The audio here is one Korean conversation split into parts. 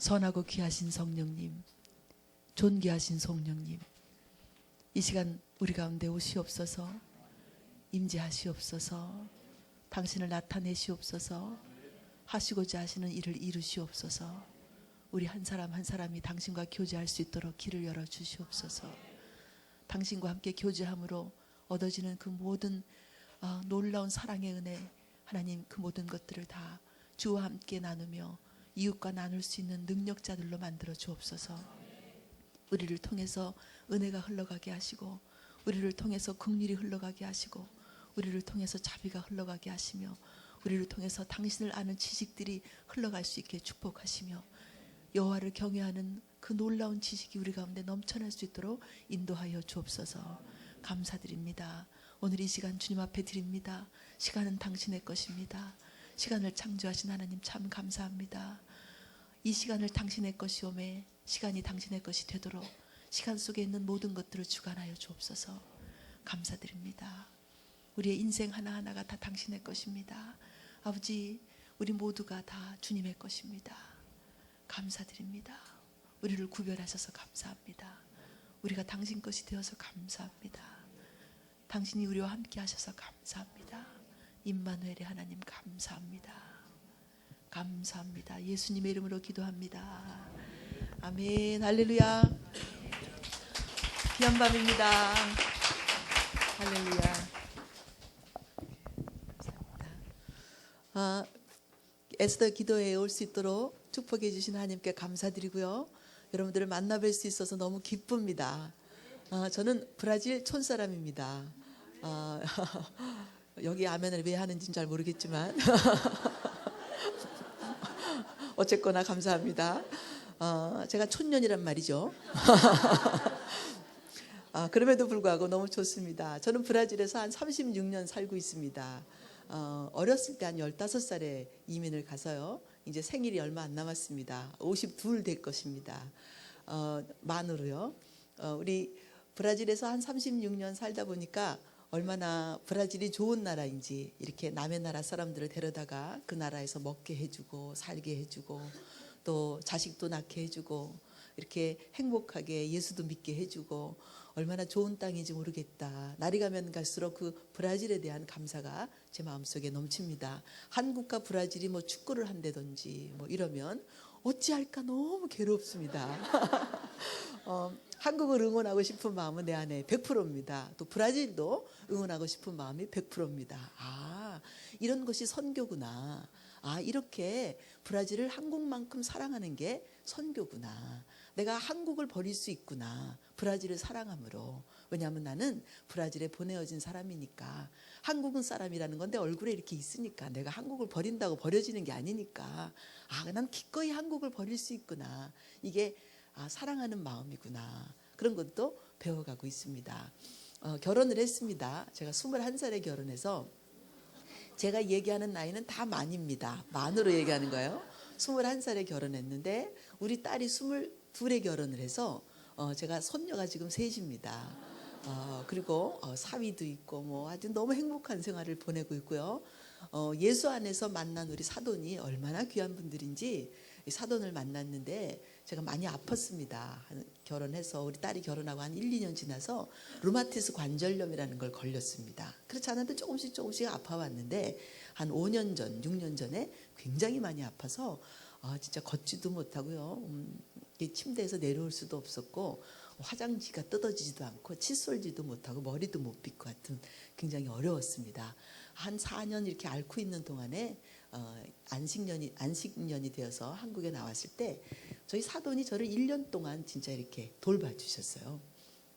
선하고 귀하신 성령님, 존귀하신 성령님, 이 시간 우리 가운데 오시옵소서. 임재하시옵소서. 당신을 나타내시옵소서. 하시고자 하시는 일을 이루시옵소서. 우리 한 사람 한 사람이 당신과 교제할 수 있도록 길을 열어 주시옵소서. 당신과 함께 교제함으로 얻어지는 그 모든 놀라운 사랑의 은혜, 하나님, 그 모든 것들을 다 주와 함께 나누며 이웃과 나눌 수 있는 능력자들로 만들어 주옵소서. 우리를 통해서 은혜가 흘러가게 하시고, 우리를 통해서 긍휼이 흘러가게 하시고, 우리를 통해서 자비가 흘러가게 하시며, 우리를 통해서 당신을 아는 지식들이 흘러갈 수 있게 축복하시며, 여호와를 경외하는 그 놀라운 지식이 우리 가운데 넘쳐날 수 있도록 인도하여 주옵소서. 감사드립니다. 오늘 이 시간 주님 앞에 드립니다. 시간은 당신의 것입니다. 시간을 창조하신 하나님 참 감사합니다. 이 시간을 당신의 것이오매 시간이 당신의 것이 되도록 시간 속에 있는 모든 것들을 주관하여 주옵소서. 감사드립니다. 우리의 인생 하나하나가 다 당신의 것입니다. 아버지, 우리 모두가 다 주님의 것입니다. 감사드립니다. 우리를 구별하셔서 감사합니다. 우리가 당신 것이 되어서 감사합니다. 당신이 우리와 함께 하셔서 감사합니다. 임마누엘의 하나님 감사합니다. 감사합니다. 예수님의 이름으로 기도합니다. 아멘. 할렐루야. 귀한 밤입니다. 할렐루야. 감사합니다. 에스더 기도회에 올 수 있도록 축복해 주신 하나님께 감사드리고요. 여러분들을 만나뵐 수 있어서 너무 기쁩니다. 저는 브라질 촌사람입니다. 여기 아멘을 왜 하는지는 잘 모르겠지만 어쨌거나 감사합니다. 제가 촌년이란 말이죠. 그럼에도 불구하고 너무 좋습니다. 저는 브라질에서 한 36년 살고 있습니다. 어렸을 때 한 15살에 이민을 가서요. 이제 생일이 얼마 안 남았습니다. 52 될 것입니다. 만으로요. 우리 브라질에서 한 36년 살다 보니까 얼마나 브라질이 좋은 나라인지, 이렇게 남의 나라 사람들을 데려다가 그 나라에서 먹게 해주고 살게 해주고 또 자식도 낳게 해주고 이렇게 행복하게 예수도 믿게 해주고 얼마나 좋은 땅인지 모르겠다. 날이 가면 갈수록 그 브라질에 대한 감사가 제 마음속에 넘칩니다. 한국과 브라질이 뭐 축구를 한다든지 뭐 이러면 어찌할까 너무 괴롭습니다. 한국을 응원하고 싶은 마음은 내 안에 100%입니다. 또 브라질도 응원하고 싶은 마음이 100%입니다. 이런 것이 선교구나. 이렇게 브라질을 한국만큼 사랑하는 게 선교구나. 내가 한국을 버릴 수 있구나. 브라질을 사랑함으로. 왜냐하면 나는 브라질에 보내어진 사람이니까. 한국은 사람이라는 건데 얼굴에 이렇게 있으니까 내가 한국을 버린다고 버려지는 게 아니니까. 난 기꺼이 한국을 버릴 수 있구나. 이게 사랑하는 마음이구나. 그런 것도 배워가고 있습니다. 결혼을 했습니다. 제가 21살에 결혼해서, 제가 얘기하는 나이는 다 만입니다. 만으로 얘기하는 거예요. 21살에 결혼했는데 우리 딸이 22에 결혼을 해서 제가 손녀가 지금 셋입니다. 그리고 사위도 있고 뭐 아주 너무 행복한 생활을 보내고 있고요. 예수 안에서 만난 우리 사돈이 얼마나 귀한 분들인지, 이 사돈을 만났는데 제가 많이 아팠습니다. 결혼해서 우리 딸이 결혼하고 한 1, 2년 지나서 루마티스 관절염이라는 걸 걸렸습니다. 그렇지 않아도 조금씩 아파왔는데 한 5년 전, 6년 전에 굉장히 많이 아파서 진짜 걷지도 못하고요. 침대에서 내려올 수도 없었고 화장지가 뜯어지지도 않고 칫솔지도 못하고 머리도 못 빗고 하여튼 굉장히 어려웠습니다. 한 4년 이렇게 앓고 있는 동안에 안식년이 되어서 한국에 나왔을 때 저희 사돈이 저를 1년 동안 진짜 이렇게 돌봐주셨어요.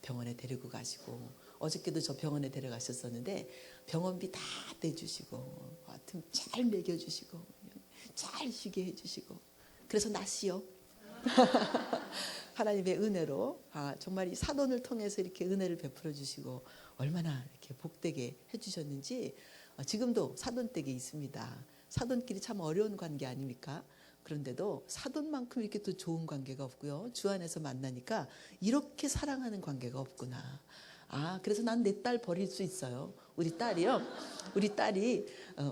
병원에 데리고 가시고, 어저께도 저 병원에 데려가셨었는데 병원비 다 떼주시고 하여튼 잘 먹여주시고 잘 쉬게 해주시고, 그래서 낫시요. 하나님의 은혜로 정말 이 사돈을 통해서 이렇게 은혜를 베풀어 주시고 얼마나 이렇게 복되게 해주셨는지 지금도 사돈 댁에 있습니다. 사돈끼리 참 어려운 관계 아닙니까? 그런데도 사돈만큼 이렇게 또 좋은 관계가 없고요. 주 안에서 만나니까 이렇게 사랑하는 관계가 없구나. 그래서 난 내 딸 버릴 수 있어요. 우리 딸이요. 우리 딸이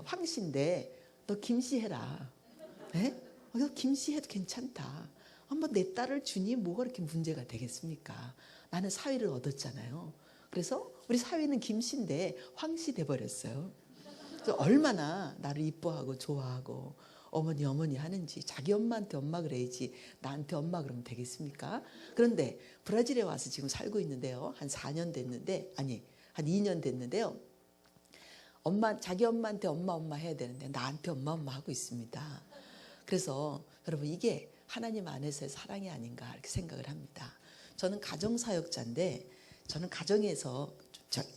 황씨인데 너 김씨 해라. 너 김씨 해도 괜찮다. 한번 내 딸을 주니 뭐가 그렇게 문제가 되겠습니까? 나는 사위를 얻었잖아요. 그래서 우리 사위는 김씨인데 황씨 돼버렸어요. 그래서 얼마나 나를 이뻐하고 좋아하고 어머니 하는지, 자기 엄마한테 엄마 그래야지 나한테 엄마 그러면 되겠습니까? 그런데 브라질에 와서 지금 살고 있는데요. 한 4년 됐는데, 아니 한 2년 됐는데요. 자기 엄마한테 엄마 해야 되는데 나한테 엄마 하고 있습니다. 그래서 여러분, 이게 하나님 안에서의 사랑이 아닌가 이렇게 생각을 합니다. 저는 가정사역자인데, 저는 가정에서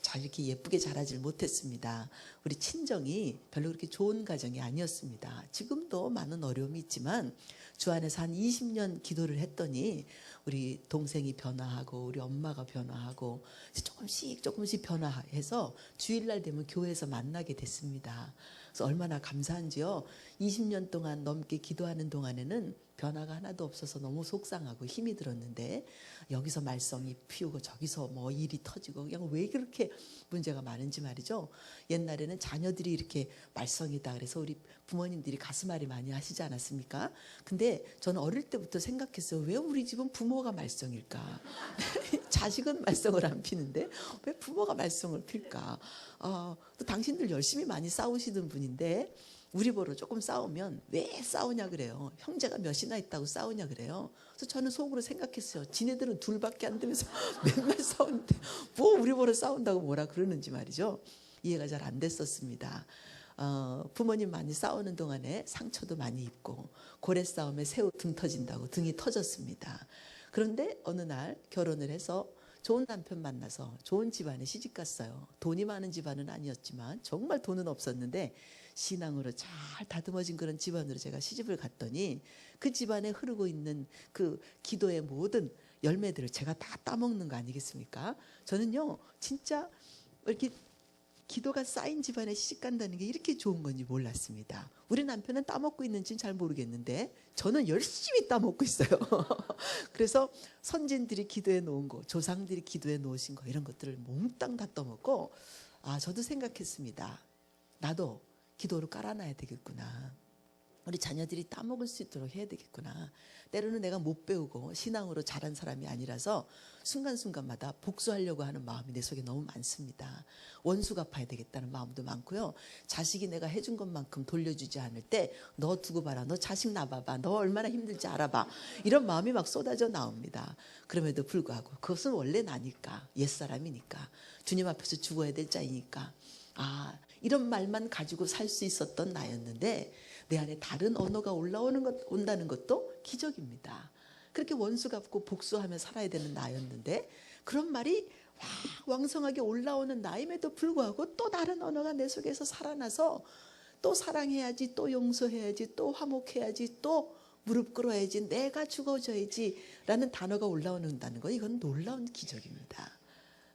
잘 이렇게 예쁘게 자라질 못했습니다. 우리 친정이 별로 그렇게 좋은 가정이 아니었습니다. 지금도 많은 어려움이 있지만 주 안에서 한 20년 기도를 했더니 우리 동생이 변화하고 우리 엄마가 변화하고 조금씩 변화해서 주일날 되면 교회에서 만나게 됐습니다. 그래서 얼마나 감사한지요. 20년 동안 넘게 기도하는 동안에는 변화가 하나도 없어서 너무 속상하고 힘이 들었는데, 여기서 말썽이 피우고 저기서 뭐 일이 터지고 그냥 왜 그렇게 문제가 많은지 말이죠. 옛날에는 자녀들이 이렇게 말썽이다 그래서 우리 부모님들이 가슴앓이 많이 하시지 않았습니까? 근데 저는 어릴 때부터 생각했어요. 왜 우리 집은 부모가 말썽일까? 자식은 말썽을 안 피는데 왜 부모가 말썽을 필까? 또 당신들 열심히 많이 싸우시던 분인데 우리 보러 조금 싸우면 왜 싸우냐 그래요. 형제가 몇이나 있다고 싸우냐 그래요. 그래서 저는 속으로 생각했어요. 지네들은 둘밖에 안 되면서 맨날 싸우는데 뭐 우리 보러 싸운다고 뭐라 그러는지 말이죠. 이해가 잘 안 됐었습니다. 부모님 많이 싸우는 동안에 상처도 많이 입고, 고래 싸움에 새우 등 터진다고 등이 터졌습니다. 그런데 어느 날 결혼을 해서 좋은 남편 만나서 좋은 집안에 시집 갔어요. 돈이 많은 집안은 아니었지만 정말 돈은 없었는데 신앙으로 잘 다듬어진 그런 집안으로 제가 시집을 갔더니 그 집안에 흐르고 있는 그 기도의 모든 열매들을 제가 다 따먹는 거 아니겠습니까? 저는요 진짜 이렇게 기도가 쌓인 집안에 시집 간다는 게 이렇게 좋은 건지 몰랐습니다. 우리 남편은 따먹고 있는지는 잘 모르겠는데 저는 열심히 따먹고 있어요. 그래서 선진들이 기도해 놓은 거, 조상들이 기도해 놓으신 거, 이런 것들을 몽땅 다 떠먹고, 저도 생각했습니다. 나도 기도로 깔아놔야 되겠구나. 우리 자녀들이 따먹을 수 있도록 해야 되겠구나. 때로는 내가 못 배우고 신앙으로 자란 사람이 아니라서 순간순간마다 복수하려고 하는 마음이 내 속에 너무 많습니다. 원수 갚아야 되겠다는 마음도 많고요. 자식이 내가 해준 것만큼 돌려주지 않을 때 너 두고 봐라. 너 자식 낳아봐. 너 얼마나 힘들지 알아봐. 이런 마음이 막 쏟아져 나옵니다. 그럼에도 불구하고 그것은 원래 나니까, 옛사람이니까, 주님 앞에서 죽어야 될 자이니까, 이런 말만 가지고 살 수 있었던 나였는데 내 안에 다른 언어가 온다는 것도 기적입니다. 그렇게 원수 갚고 복수하며 살아야 되는 나였는데 그런 말이 왕성하게 올라오는 나임에도 불구하고 또 다른 언어가 내 속에서 살아나서 또 사랑해야지, 또 용서해야지, 또 화목해야지, 또 무릎 꿇어야지, 내가 죽어줘야지 라는 단어가 올라온다는 건 이건 놀라운 기적입니다.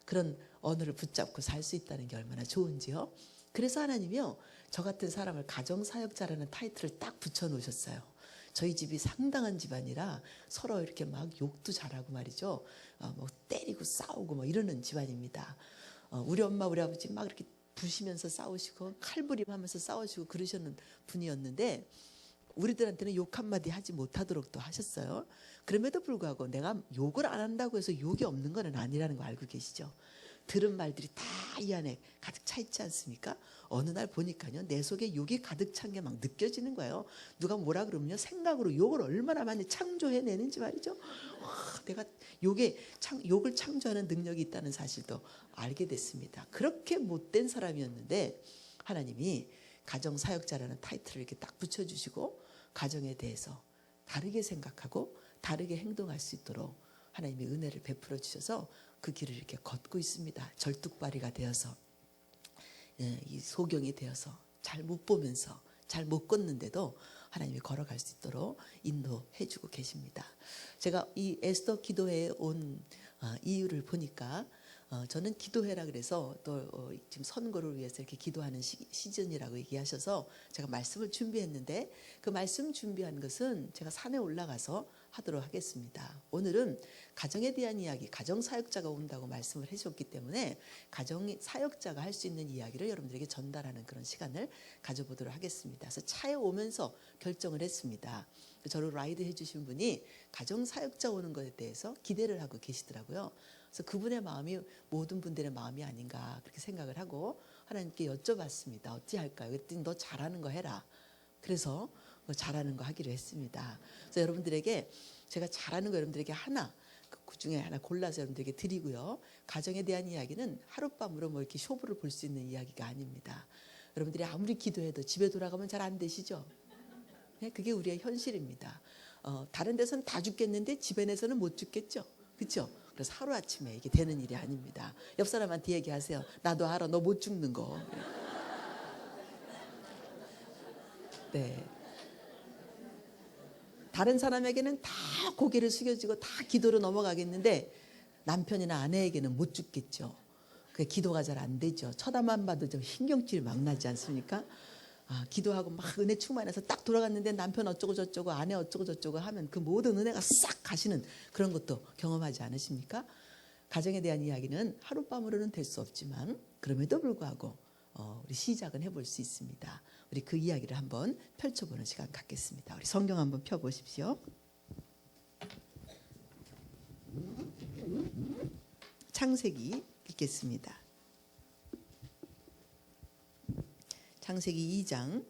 그런 언어를 붙잡고 살 수 있다는 게 얼마나 좋은지요. 그래서 하나님이요, 저 같은 사람을 가정사역자라는 타이틀을 딱 붙여놓으셨어요. 저희 집이 상당한 집안이라 서로 이렇게 막 욕도 잘하고 말이죠. 뭐 때리고 싸우고 뭐 이러는 집안입니다. 우리 엄마 우리 아버지 막 이렇게 부시면서 싸우시고 칼부림하면서 싸우시고 그러시는 분이었는데 우리들한테는 욕 한마디 하지 못하도록도 하셨어요. 그럼에도 불구하고 내가 욕을 안 한다고 해서 욕이 없는 건 아니라는 거 알고 계시죠? 들은 말들이 다 이 안에 가득 차 있지 않습니까? 어느 날 보니까요, 내 속에 욕이 가득 찬 게 막 느껴지는 거예요. 누가 뭐라 그러면요, 생각으로 욕을 얼마나 많이 창조해내는지 말이죠. 내가 욕을 창조하는 능력이 있다는 사실도 알게 됐습니다. 그렇게 못된 사람이었는데 하나님이 가정사역자라는 타이틀을 이렇게 딱 붙여주시고 가정에 대해서 다르게 생각하고 다르게 행동할 수 있도록 하나님이 은혜를 베풀어 주셔서 그 길을 이렇게 걷고 있습니다. 절뚝발이가 되어서, 이 소경이 되어서 잘 못 보면서 잘 못 걷는데도 하나님이 걸어갈 수 있도록 인도해 주고 계십니다. 제가 이 에스더 기도회에 온 이유를 보니까 저는 기도회라 그래서 또 지금 선거를 위해서 이렇게 기도하는 시즌이라고 얘기하셔서 제가 말씀을 준비했는데 그 말씀 준비한 것은 제가 산에 올라가서 하도록 하겠습니다. 오늘은 가정에 대한 이야기, 가정사역자가 온다고 말씀을 해주셨기 때문에 가정사역자가 할 수 있는 이야기를 여러분들에게 전달하는 그런 시간을 가져보도록 하겠습니다. 그래서 차에 오면서 결정을 했습니다. 저를 라이드 해주신 분이 가정사역자 오는 것에 대해서 기대를 하고 계시더라고요. 그래서 그분의 마음이 모든 분들의 마음이 아닌가 그렇게 생각을 하고 하나님께 여쭤봤습니다. 어찌할까요? 그랬더니 너 잘하는 거 해라. 그래서 잘하는 거 하기로 했습니다. 그래서 여러분들에게 제가 잘하는 거 여러분들에게 하나 그 중에 하나 골라서 여러분들에게 드리고요. 가정에 대한 이야기는 하룻밤으로 뭐 이렇게 쇼부를 볼 수 있는 이야기가 아닙니다. 여러분들이 아무리 기도해도 집에 돌아가면 잘 안 되시죠? 네, 그게 우리의 현실입니다. 다른 데서는 다 죽겠는데 집안에서는 못 죽겠죠? 그렇죠? 그래서 하루아침에 이게 되는 일이 아닙니다. 옆 사람한테 얘기하세요. 나도 알아. 너 못 죽는 거. 네. 다른 사람에게는 다 고개를 숙여지고 다 기도로 넘어가겠는데 남편이나 아내에게는 못 죽겠죠. 그 기도가 잘 안 되죠. 쳐다만 봐도 좀 신경질 막 나지 않습니까? 기도하고 막 은혜 충만해서 딱 돌아갔는데 남편 어쩌고 저쩌고 아내 어쩌고 저쩌고 하면 그 모든 은혜가 싹 가시는 그런 것도 경험하지 않으십니까? 가정에 대한 이야기는 하룻밤으로는 될 수 없지만 그럼에도 불구하고 우리 시작은 해볼 수 있습니다. 우리 그 이야기를 한번 펼쳐보는 시간 갖겠습니다. 우리 성경 한번 펴보십시오. 창세기 읽겠습니다. 창세기 2장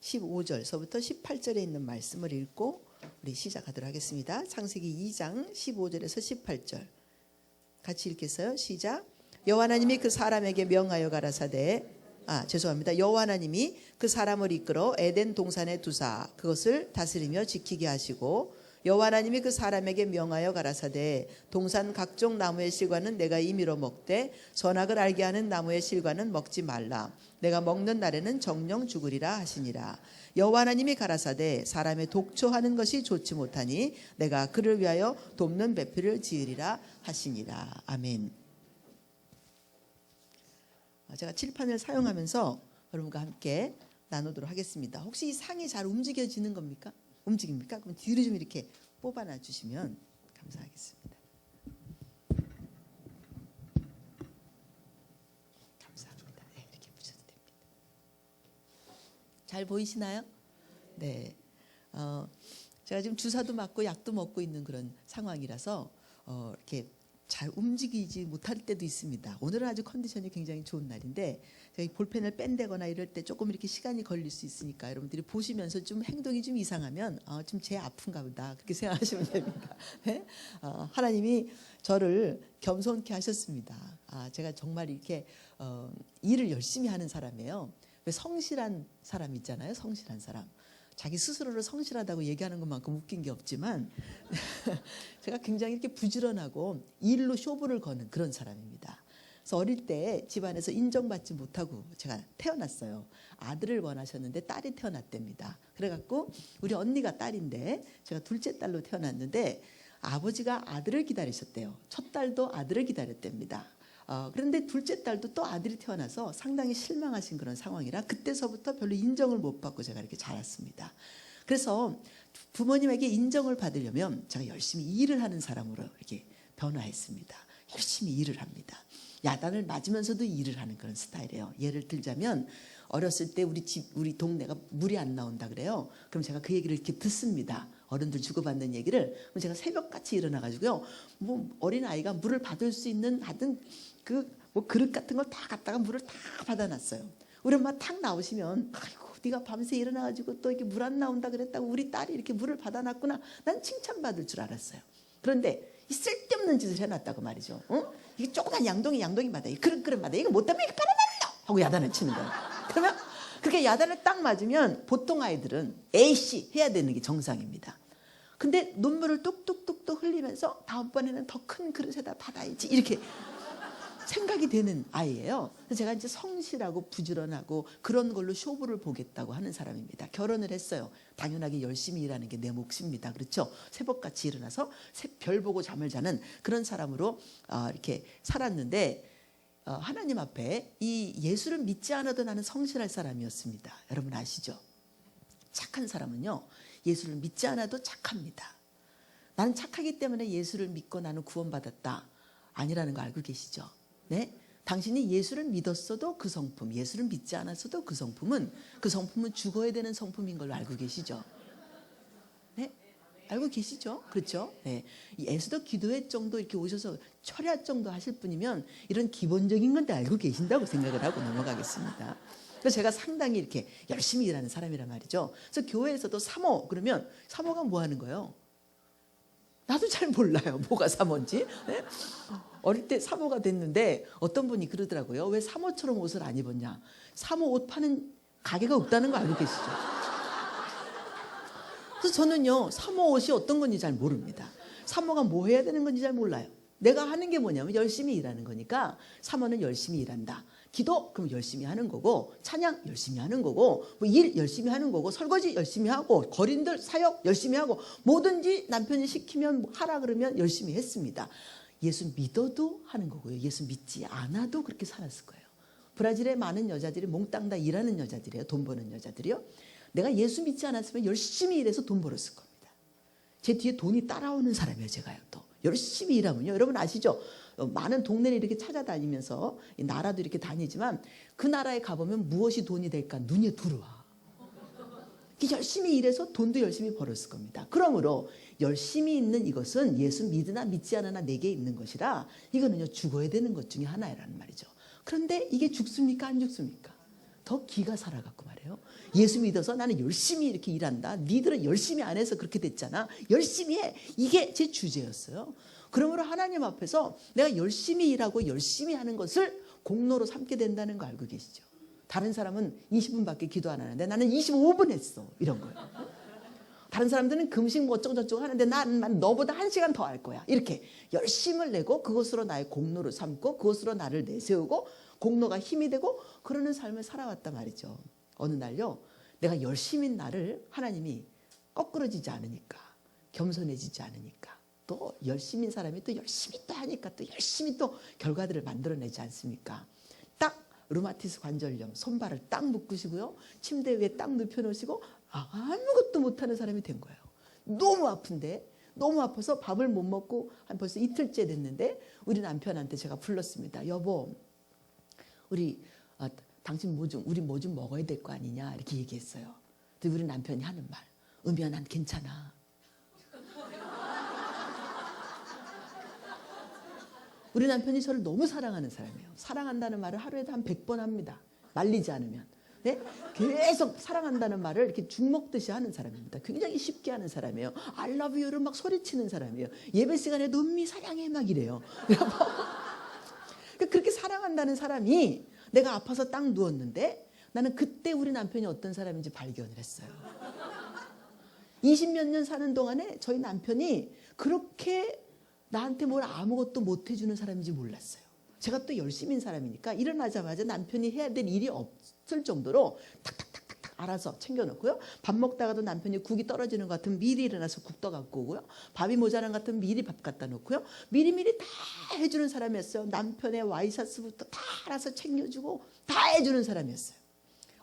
15절서부터 18절에 있는 말씀을 읽고 우리 시작하도록 하겠습니다. 창세기 2장 15절에서 18절 같이 읽겠어요. 시작. 여호와 하나님이 그 사람에게 명하여 가라사대 죄송합니다. 여호와 하나님이 그 사람을 이끌어 에덴 동산에 두사 그것을 다스리며 지키게 하시고 여호와 하나님이 그 사람에게 명하여 가라사대 동산 각종 나무의 실과는 내가 임의로 먹되 선악을 알게 하는 나무의 실과는 먹지 말라. 내가 먹는 날에는 정령 죽으리라 하시니라. 여호와 하나님이 가라사대 사람의 독초하는 것이 좋지 못하니 내가 그를 위하여 돕는 배필을 지으리라 하시니라. 아멘. 제가 칠판을 사용하면서 여러분과 함께 나누도록 하겠습니다. 혹시 이 상이 잘 움직여지는 겁니까? 움직입니까? 그럼 뒤로 좀 이렇게 뽑아놔 주시면 감사하겠습니다. 감사합니다. 네, 이렇게 보셔도 됩니다. 잘 보이시나요? 네. 제가 지금 주사도 맞고 약도 먹고 있는 그런 상황이라서 이렇게 잘 움직이지 못할 때도 있습니다. 오늘은 아주 컨디션이 굉장히 좋은 날인데 제가 볼펜을 뺀다거나 이럴 때 조금 이렇게 시간이 걸릴 수 있으니까 여러분들이 보시면서 좀 행동이 좀 이상하면 좀 제 아픈가 보다 그렇게 생각하시면 됩니다. 네? 하나님이 저를 겸손케 하셨습니다. 제가 정말 이렇게 일을 열심히 하는 사람이에요. 왜 성실한 사람 있잖아요. 성실한 사람. 자기 스스로를 성실하다고 얘기하는 것만큼 웃긴 게 없지만 제가 굉장히 이렇게 부지런하고 일로 쇼부를 거는 그런 사람입니다. 그래서 어릴 때 집안에서 인정받지 못하고 제가 태어났어요. 아들을 원하셨는데 딸이 태어났답니다. 그래갖고 우리 언니가 딸인데 제가 둘째 딸로 태어났는데 아버지가 아들을 기다리셨대요. 첫 딸도 아들을 기다렸답니다. 그런데 둘째 딸도 또 아들이 태어나서 상당히 실망하신 그런 상황이라 그때서부터 별로 인정을 못 받고 제가 이렇게 자랐습니다. 그래서 부모님에게 인정을 받으려면 제가 열심히 일을 하는 사람으로 이렇게 변화했습니다. 열심히 일을 합니다. 야단을 맞으면서도 일을 하는 그런 스타일이에요. 예를 들자면 어렸을 때 우리 동네가 물이 안 나온다 그래요. 그럼 제가 그 얘기를 이렇게 듣습니다. 어른들 주고받는 얘기를. 그럼 제가 새벽같이 일어나가지고요. 뭐 어린 아이가 물을 받을 수 있는 하여튼 뭐 그릇 같은 걸 다 갖다가 물을 다 받아놨어요. 우리 엄마 탁 나오시면 아이고 네가 밤새 일어나가지고 또 이렇게 물 안 나온다 그랬다고 우리 딸이 이렇게 물을 받아놨구나. 난 칭찬받을 줄 알았어요. 그런데 이 쓸데없는 짓을 해놨다고 말이죠. 이게 조그만 양동이마다 이 그릇마다 이거 못 따면 이거 빨아놨노 하고 야단을 치는 거예요. 그러면 그렇게 야단을 딱 맞으면 보통 아이들은 에이씨 해야 되는 게 정상입니다. 근데 눈물을 뚝뚝뚝뚝 흘리면서 다음번에는 더 큰 그릇에다 받아야지 이렇게 생각이 되는 아이예요. 그래서 제가 이제 성실하고 부지런하고 그런 걸로 쇼부를 보겠다고 하는 사람입니다. 결혼을 했어요. 당연하게 열심히 일하는 게 내 몫입니다. 그렇죠? 새벽같이 일어나서 별 보고 잠을 자는 그런 사람으로 이렇게 살았는데 하나님 앞에 이 예수를 믿지 않아도 나는 성실할 사람이었습니다. 여러분 아시죠? 착한 사람은요. 예수를 믿지 않아도 착합니다. 나는 착하기 때문에 예수를 믿고 나는 구원받았다. 아니라는 거 알고 계시죠? 네? 당신이 예수를 믿었어도 그 성품, 예수를 믿지 않았어도 그 성품은 죽어야 되는 성품인 걸 알고 계시죠? 알고 계시죠? 그렇죠? 네. 이 에스더 기도회 정도 이렇게 오셔서 철야 정도 하실 분이면 이런 기본적인 건 다 알고 계신다고 생각을 하고 넘어가겠습니다. 그래서 제가 상당히 이렇게 열심히 일하는 사람이란 말이죠. 그래서 교회에서도 사모 그러면 사모가 뭐 하는 거예요? 나도 잘 몰라요. 뭐가 사모인지. 네? 어릴 때 사모가 됐는데 어떤 분이 그러더라고요. 왜 사모처럼 옷을 안 입었냐. 사모 옷 파는 가게가 없다는 거 알고 계시죠? 그래서 저는요. 사모 옷이 어떤 건지 잘 모릅니다. 사모가 뭐 해야 되는 건지 잘 몰라요. 내가 하는 게 뭐냐면 열심히 일하는 거니까 사모는 열심히 일한다. 기도 그럼 열심히 하는 거고 찬양 열심히 하는 거고 뭐 일 열심히 하는 거고 설거지 열심히 하고 거린들 사역 열심히 하고 뭐든지 남편이 시키면 하라 그러면 열심히 했습니다. 예수 믿어도 하는 거고요. 예수 믿지 않아도 그렇게 살았을 거예요. 브라질의 많은 여자들이 몽땅 다 일하는 여자들이에요. 돈 버는 여자들이요. 내가 예수 믿지 않았으면 열심히 일해서 돈 벌었을 겁니다. 제 뒤에 돈이 따라오는 사람이에요. 제가요. 또 열심히 일하면요. 여러분 아시죠? 많은 동네를 이렇게 찾아다니면서 나라도 이렇게 다니지만 그 나라에 가보면 무엇이 돈이 될까 눈에 들어와. 열심히 일해서 돈도 열심히 벌었을 겁니다. 그러므로 열심히 있는 이것은 예수 믿으나 믿지 않으나 내게 있는 것이라 이거는요 죽어야 되는 것 중에 하나라는 말이죠. 그런데 이게 죽습니까 안 죽습니까? 더 기가 살아갖고 말이에요. 예수 믿어서 나는 열심히 이렇게 일한다. 니들은 열심히 안 해서 그렇게 됐잖아. 열심히 해. 이게 제 주제였어요. 그러므로 하나님 앞에서 내가 열심히 일하고 열심히 하는 것을 공로로 삼게 된다는 거 알고 계시죠? 다른 사람은 20분밖에 기도 안 하는데 나는 25분 했어. 이런 거예요. 다른 사람들은 금식 뭐 어쩌고저쩌고 하는데 난 너보다 1시간 더 할 거야. 이렇게 열심을 내고 그것으로 나의 공로를 삼고 그것으로 나를 내세우고 공로가 힘이 되고 그러는 삶을 살아왔단 말이죠. 어느 날요. 내가 열심인 나를 하나님이 거꾸러지지 않으니까 겸손해지지 않으니까 또 열심인 사람이 또 열심히 또 하니까 또 열심히 또 결과들을 만들어내지 않습니까? 딱 루마티스 관절염 손발을 딱 묶으시고요. 침대 위에 딱 눕혀놓으시고 아무것도 못하는 사람이 된 거예요. 너무 아픈데 너무 아파서 밥을 못 먹고 한 벌써 이틀째 됐는데 우리 남편한테 제가 불렀습니다. 여보 우리 당신 우리 뭐 좀 먹어야 될 거 아니냐 이렇게 얘기했어요. 근데 우리 남편이 하는 말 은비야 난 괜찮아. 우리 남편이 저를 너무 사랑하는 사람이에요. 사랑한다는 말을 하루에도 한 100번 합니다. 말리지 않으면. 네? 계속 사랑한다는 말을 이렇게 죽 먹듯이 하는 사람입니다. 굉장히 쉽게 하는 사람이에요. I love you를 막 소리치는 사람이에요. 예배 시간에 은미 사랑해 막 이래요. 그렇게 사랑한다는 사람이 내가 아파서 딱 누웠는데 나는 그때 우리 남편이 어떤 사람인지 발견을 했어요. 20몇 년 사는 동안에 저희 남편이 그렇게 나한테 뭘 아무것도 못 해주는 사람인지 몰랐어요. 제가 또 열심인 사람이니까 일어나자마자 남편이 해야 될 일이 없을 정도로 탁탁탁탁 알아서 챙겨놓고요. 밥 먹다가도 남편이 국이 떨어지는 것 같으면 미리 일어나서 국 떠 갖고 오고요. 밥이 모자란 것 같으면 미리 밥 갖다 놓고요. 미리미리 다 해주는 사람이었어요. 남편의 와이셔츠부터 다 알아서 챙겨주고 다 해주는 사람이었어요.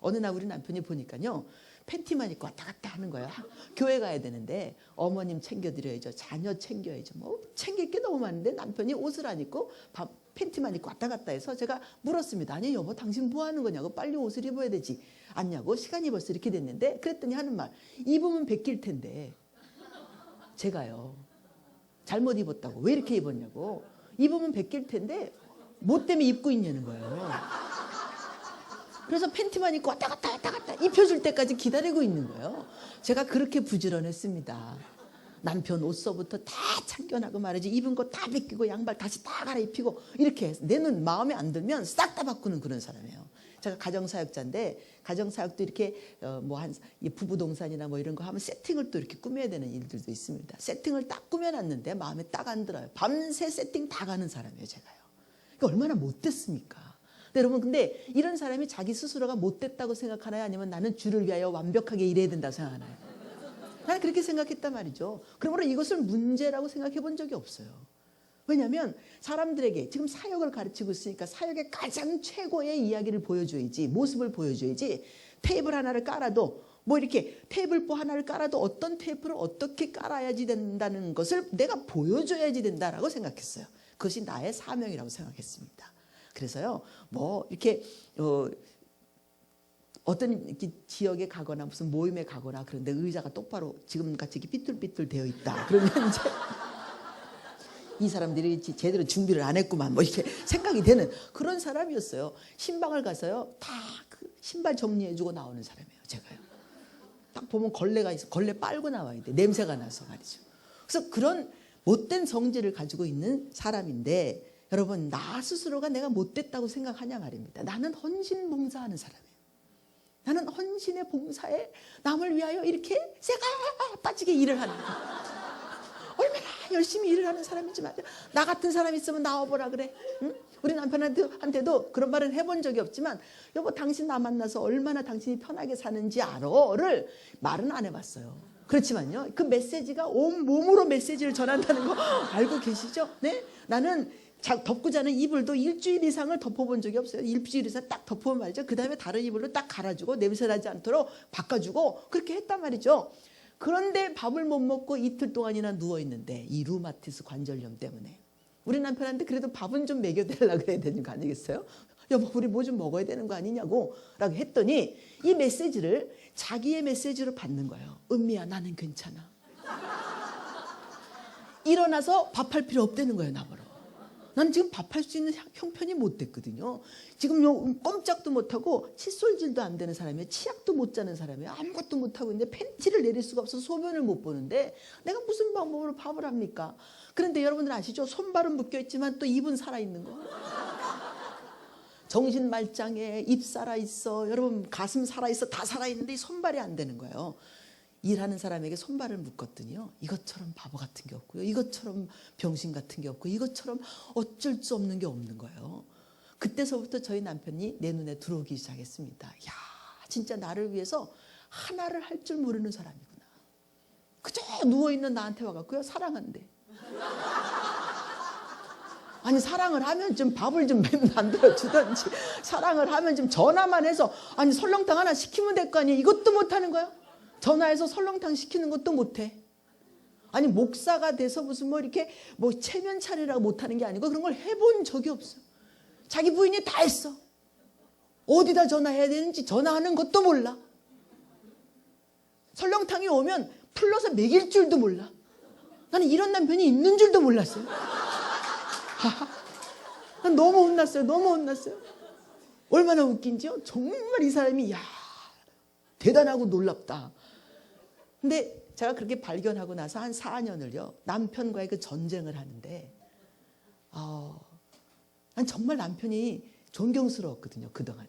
어느 날 우리 남편이 보니까요. 팬티만 입고 왔다 갔다 하는 거예요. 교회 가야 되는데 어머님 챙겨드려야죠. 자녀 챙겨야죠. 뭐 챙길 게 너무 많은데 남편이 옷을 안 입고 팬티만 입고 왔다 갔다 해서 제가 물었습니다. 아니 여보 당신 뭐 하는 거냐고 빨리 옷을 입어야 되지 않냐고 시간이 벌써 이렇게 됐는데 그랬더니 하는 말 입으면 베낄 텐데 제가요 잘못 입었다고 왜 이렇게 입었냐고 입으면 베낄 텐데 뭐 때문에 입고 있냐는 거예요. 그래서 팬티만 입고 왔다 갔다 입혀줄 때까지 기다리고 있는 거예요. 제가 그렇게 부지런했습니다. 남편 옷서부터 다 참견하고 말이지 입은 거 다 벗기고 양발 다시 다 갈아입히고 이렇게 해서 내 눈 마음에 안 들면 싹 다 바꾸는 그런 사람이에요. 제가 가정사역자인데 가정사역도 이렇게 뭐 한 부부동산이나 뭐 이런 거 하면 세팅을 또 이렇게 꾸며야 되는 일들도 있습니다. 세팅을 딱 꾸며놨는데 마음에 딱 안 들어요. 밤새 세팅 다 가는 사람이에요. 제가요. 그러니까 얼마나 못됐습니까? 여러분 근데 이런 사람이 자기 스스로가 못됐다고 생각하나요? 아니면 나는 주를 위하여 완벽하게 일해야 된다고 생각하나요? 나는 그렇게 생각했단 말이죠. 그러므로 이것을 문제라고 생각해 본 적이 없어요. 왜냐하면 사람들에게 지금 사역을 가르치고 있으니까 사역의 가장 최고의 이야기를 보여줘야지 모습을 보여줘야지 테이블 하나를 깔아도 뭐 이렇게 테이블보 하나를 깔아도 어떤 테이프를 어떻게 깔아야지 된다는 것을 내가 보여줘야지 된다라고 생각했어요. 그것이 나의 사명이라고 생각했습니다. 그래서요, 뭐 이렇게 어떤 이렇게 지역에 가거나 무슨 모임에 가거나 그런데 의자가 똑바로 지금같이 이렇게 삐뚤삐뚤 되어 있다. 그러면 이제 이 사람들이 제대로 준비를 안 했구만 뭐 이렇게 생각이 되는 그런 사람이었어요. 신방을 가서요 다 그 신발 정리해주고 나오는 사람이에요. 제가요. 딱 보면 걸레가 있어. 걸레 빨고 나와야 돼. 냄새가 나서 말이죠. 그래서 그런 못된 성질을 가지고 있는 사람인데 여러분 나 스스로가 내가 못됐다고 생각하냐 말입니다. 나는 헌신 봉사하는 사람이에요. 나는 헌신의 봉사에 남을 위하여 이렇게 새가 빠지게 일을 하는 거예요. 얼마나 열심히 일을 하는 사람인지 말이야. 나 같은 사람 있으면 나와보라 그래. 응? 우리 남편한테도 그런 말은 해본 적이 없지만 여보 당신 나 만나서 얼마나 당신이 편하게 사는지 알아를 말은 안 해봤어요. 그렇지만요 그 메시지가 온 몸으로 메시지를 전한다는 거 알고 계시죠? 네? 나는 덮고 자는 이불도 일주일 이상을 덮어본 적이 없어요. 일주일 이상 딱 덮으면 말이죠. 그 다음에 다른 이불로 딱 갈아주고 냄새 나지 않도록 바꿔주고 그렇게 했단 말이죠. 그런데 밥을 못 먹고 이틀 동안이나 누워있는데 이 루마티스 관절염 때문에 우리 남편한테 그래도 밥은 좀 먹여달라고 그래야 되는 거 아니겠어요? 여보 우리 뭐 좀 먹어야 되는 거 아니냐고 라고 했더니 이 메시지를 자기의 메시지로 받는 거예요. 은미야 나는 괜찮아. 일어나서 밥할 필요 없다는 거예요. 나보러. 나는 지금 밥할 수 있는 형편이 못 됐거든요. 지금 꼼짝도 못하고 칫솔질도 안 되는 사람이에요. 치약도 못 자는 사람이에요. 아무것도 못하고 있는데 팬티를 내릴 수가 없어서 소변을 못 보는데 내가 무슨 방법으로 밥을 합니까? 그런데 여러분들 아시죠? 손발은 묶여있지만 또 입은 살아있는 거. 정신 말짱해. 입 살아있어. 여러분 가슴 살아있어. 다 살아있는데 이 손발이 안 되는 거예요. 일하는 사람에게 손발을 묶었더니요. 이것처럼 바보 같은 게 없고요. 이것처럼 병신 같은 게 없고 이것처럼 어쩔 수 없는 게 없는 거예요. 그때서부터 저희 남편이 내 눈에 들어오기 시작했습니다. 야, 진짜 나를 위해서 하나를 할 줄 모르는 사람이구나. 그저 누워있는 나한테 와갖고요. 사랑한대. 아니 사랑을 하면 좀 밥을 좀 만들어 주든지 사랑을 하면 좀 전화만 해서 아니 설렁탕 하나 시키면 될 거 아니에요. 이것도 못하는 거야. 전화해서 설렁탕 시키는 것도 못해. 아니 목사가 돼서 무슨 뭐 이렇게 뭐 체면 차리라고 못하는 게 아니고 그런 걸 해본 적이 없어. 자기 부인이 다 했어. 어디다 전화해야 되는지 전화하는 것도 몰라. 설렁탕이 오면 풀러서 먹일 줄도 몰라. 나는 이런 남편이 있는 줄도 몰랐어요. 난 너무 혼났어요. 너무 혼났어요. 얼마나 웃긴지요. 정말 이 사람이 야 대단하고 놀랍다. 근데 제가 그렇게 발견하고 나서 한 4년을요. 남편과의 그 전쟁을 하는데 난 정말 남편이 존경스러웠거든요. 그동안에.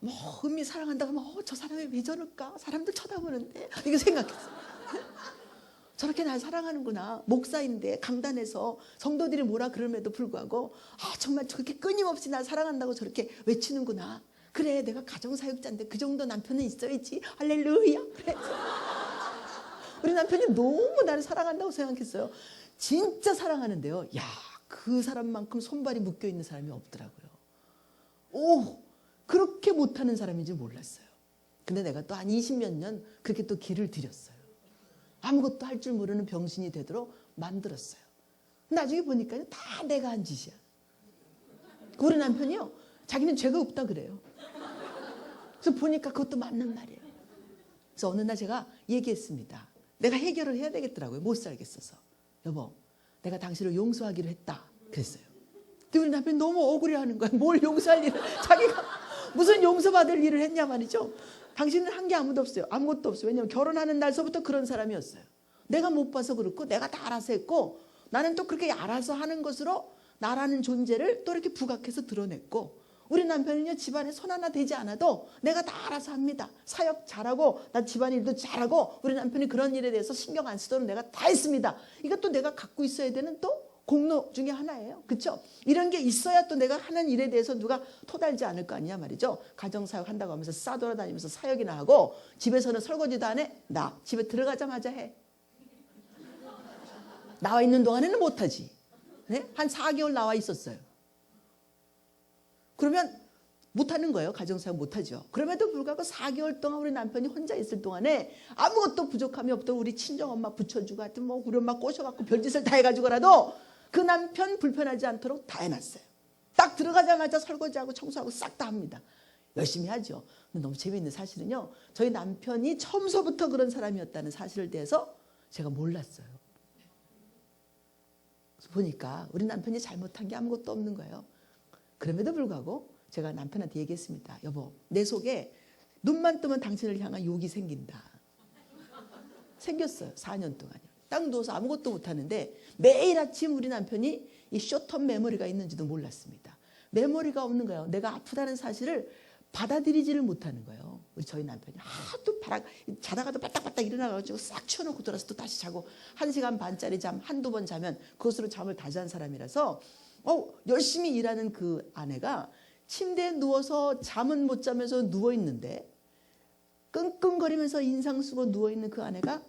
뭐 은미 사랑한다고 하면 저 사람이 왜 저럴까? 사람들 쳐다보는데 이렇게 생각했어요. 저렇게 날 사랑하는구나. 목사인데 강단에서 성도들이 뭐라 그럼에도 불구하고 정말 저렇게 끊임없이 날 사랑한다고 저렇게 외치는구나. 그래 내가 가정사역자인데 그 정도 남편은 있어야지. 할렐루야. 그래서 우리 남편이 너무 나를 사랑한다고 생각했어요. 진짜 사랑하는데요. 야, 그 사람만큼 손발이 묶여있는 사람이 없더라고요. 오, 그렇게 못하는 사람인지 몰랐어요. 근데 내가 또 한 20몇 년 그렇게 또 길을 들였어요. 아무것도 할 줄 모르는 병신이 되도록 만들었어요. 나중에 보니까 다 내가 한 짓이야. 우리 남편이요. 자기는 죄가 없다 그래요. 그래서 보니까 그것도 맞는 말이에요. 그래서 어느 날 제가 얘기했습니다. 내가 해결을 해야 되겠더라고요. 못 살겠어서. 여보, 내가 당신을 용서하기로 했다. 그랬어요. 근데 우리 남편이 너무 억울해하는 거야. 뭘 용서할 일을. 자기가 무슨 용서받을 일을 했냐 말이죠. 당신은 한 게 아무도 없어요. 아무것도 없어요. 왜냐하면 결혼하는 날서부터 그런 사람이었어요. 내가 못 봐서 그렇고 내가 다 알아서 했고 나는 또 그렇게 알아서 하는 것으로 나라는 존재를 또 이렇게 부각해서 드러냈고 우리 남편은요 집안에 손 하나 대지 않아도 내가 다 알아서 합니다. 사역 잘하고 나 집안일도 잘하고 우리 남편이 그런 일에 대해서 신경 안 쓰도록 내가 다 했습니다. 이것도 내가 갖고 있어야 되는 또 공로 중에 하나예요. 그렇죠? 이런 게 있어야 또 내가 하는 일에 대해서 누가 토달지 않을 거 아니냐 말이죠. 가정사역 한다고 하면서 싸돌아다니면서 사역이나 하고 집에서는 설거지도 안 해. 나 집에 들어가자마자 해. 나와 있는 동안에는 못하지. 네? 한 4개월 나와 있었어요. 그러면 못하는 거예요. 가정사역 못하죠. 그럼에도 불구하고 4개월 동안 우리 남편이 혼자 있을 동안에 아무것도 부족함이 없도록 우리 친정엄마 붙여주고 하여튼 뭐 우리 엄마 꼬셔갖고 별짓을 다 해가지고라도 그 남편 불편하지 않도록 다 해놨어요. 딱 들어가자마자 설거지하고 청소하고 싹 다 합니다. 열심히 하죠. 근데 너무 재미있는 사실은요. 저희 남편이 처음서부터 그런 사람이었다는 사실을 대해서 제가 몰랐어요. 보니까 우리 남편이 잘못한 게 아무것도 없는 거예요. 그럼에도 불구하고 제가 남편한테 얘기했습니다. 여보, 내 속에 눈만 뜨면 당신을 향한 욕이 생긴다. 생겼어요. 4년 동안요. 딱 누워서 아무것도 못하는데 매일 아침 우리 남편이 이 숏텀 메모리가 있는지도 몰랐습니다. 메모리가 없는 거예요. 내가 아프다는 사실을 받아들이지를 못하는 거예요. 우리 저희 남편이 하도 자다가도 바닥바닥 일어나가지고 싹 치워놓고 돌아서 또 다시 자고 1시간 반짜리 잠 한두 번 자면 그것으로 잠을 다 잔 사람이라서 열심히 일하는 그 아내가 침대에 누워서 잠은 못 자면서 누워있는데 끙끙거리면서 인상 쓰고 누워있는 그 아내가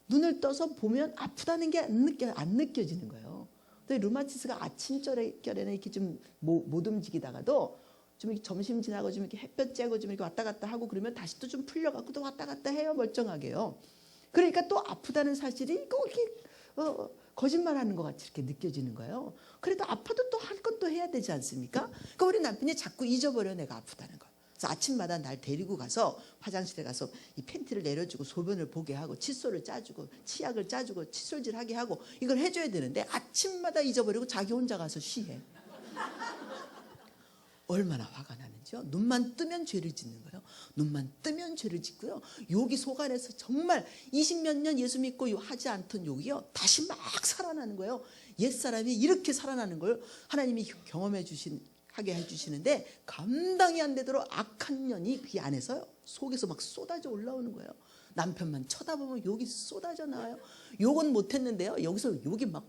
눈을 떠서 보면 아프다는 게 안 느껴지는 거예요. 근데 루마티스가 아침결에는 이렇게 좀 못 움직이다가도 좀 이렇게 점심 지나고 좀 이렇게 햇볕 쬐고 좀 이렇게 왔다 갔다 하고 그러면 다시 또 좀 풀려갖고 또 왔다 갔다 해요. 멀쩡하게요. 그러니까 또 아프다는 사실이 꼭 이렇게 거짓말하는 것 같이 이렇게 느껴지는 거예요. 그래도 아파도 또 할 건 또 해야 되지 않습니까? 그러니까 우리 남편이 자꾸 잊어버려 내가 아프다는 거. 그래서 아침마다 날 데리고 가서 화장실에 가서 이 팬티를 내려주고 소변을 보게 하고 칫솔을 짜주고 치약을 짜주고 칫솔질하게 하고 이걸 해줘야 되는데 아침마다 잊어버리고 자기 혼자 가서 쉬해. 얼마나 화가 나는지요. 눈만 뜨면 죄를 짓는 거예요. 눈만 뜨면 죄를 짓고요. 욕이 속 안에서 정말 20몇 년 예수 믿고 하지 않던 욕이요. 다시 막 살아나는 거예요. 옛사람이 이렇게 살아나는 걸 하나님이 하게 해주시는데 감당이 안 되도록 악한 년이 그 안에서 속에서 막 쏟아져 올라오는 거예요. 남편만 쳐다보면 욕이 쏟아져 나와요. 욕은 못했는데요. 여기서 욕이 막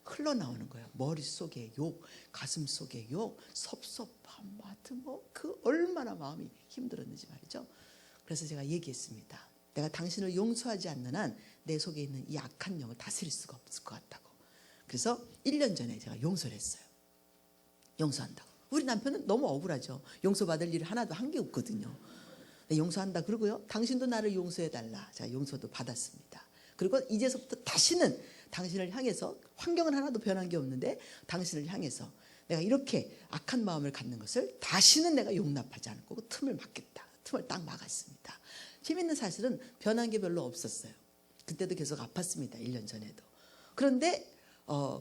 흘러나오는 거예요. 머릿속에 욕, 가슴속에 욕, 섭섭함, 하여튼 그 얼마나 마음이 힘들었는지 말이죠. 그래서 제가 얘기했습니다. 내가 당신을 용서하지 않는 한 내 속에 있는 이 악한 영을 다스릴 수가 없을 것 같다고. 그래서 1년 전에 제가 용서를 했어요. 용서한다고. 우리 남편은 너무 억울하죠. 용서받을 일 하나도 한 게 없거든요. 용서한다 그러고요. 당신도 나를 용서해달라. 제가 용서도 받았습니다. 그리고 이제서부터 다시는 당신을 향해서 환경은 하나도 변한 게 없는데 당신을 향해서 내가 이렇게 악한 마음을 갖는 것을 다시는 내가 용납하지 않을 거고 틈을 막겠다. 틈을 딱 막았습니다. 재밌는 사실은 변한 게 별로 없었어요. 그때도 계속 아팠습니다. 1년 전에도. 그런데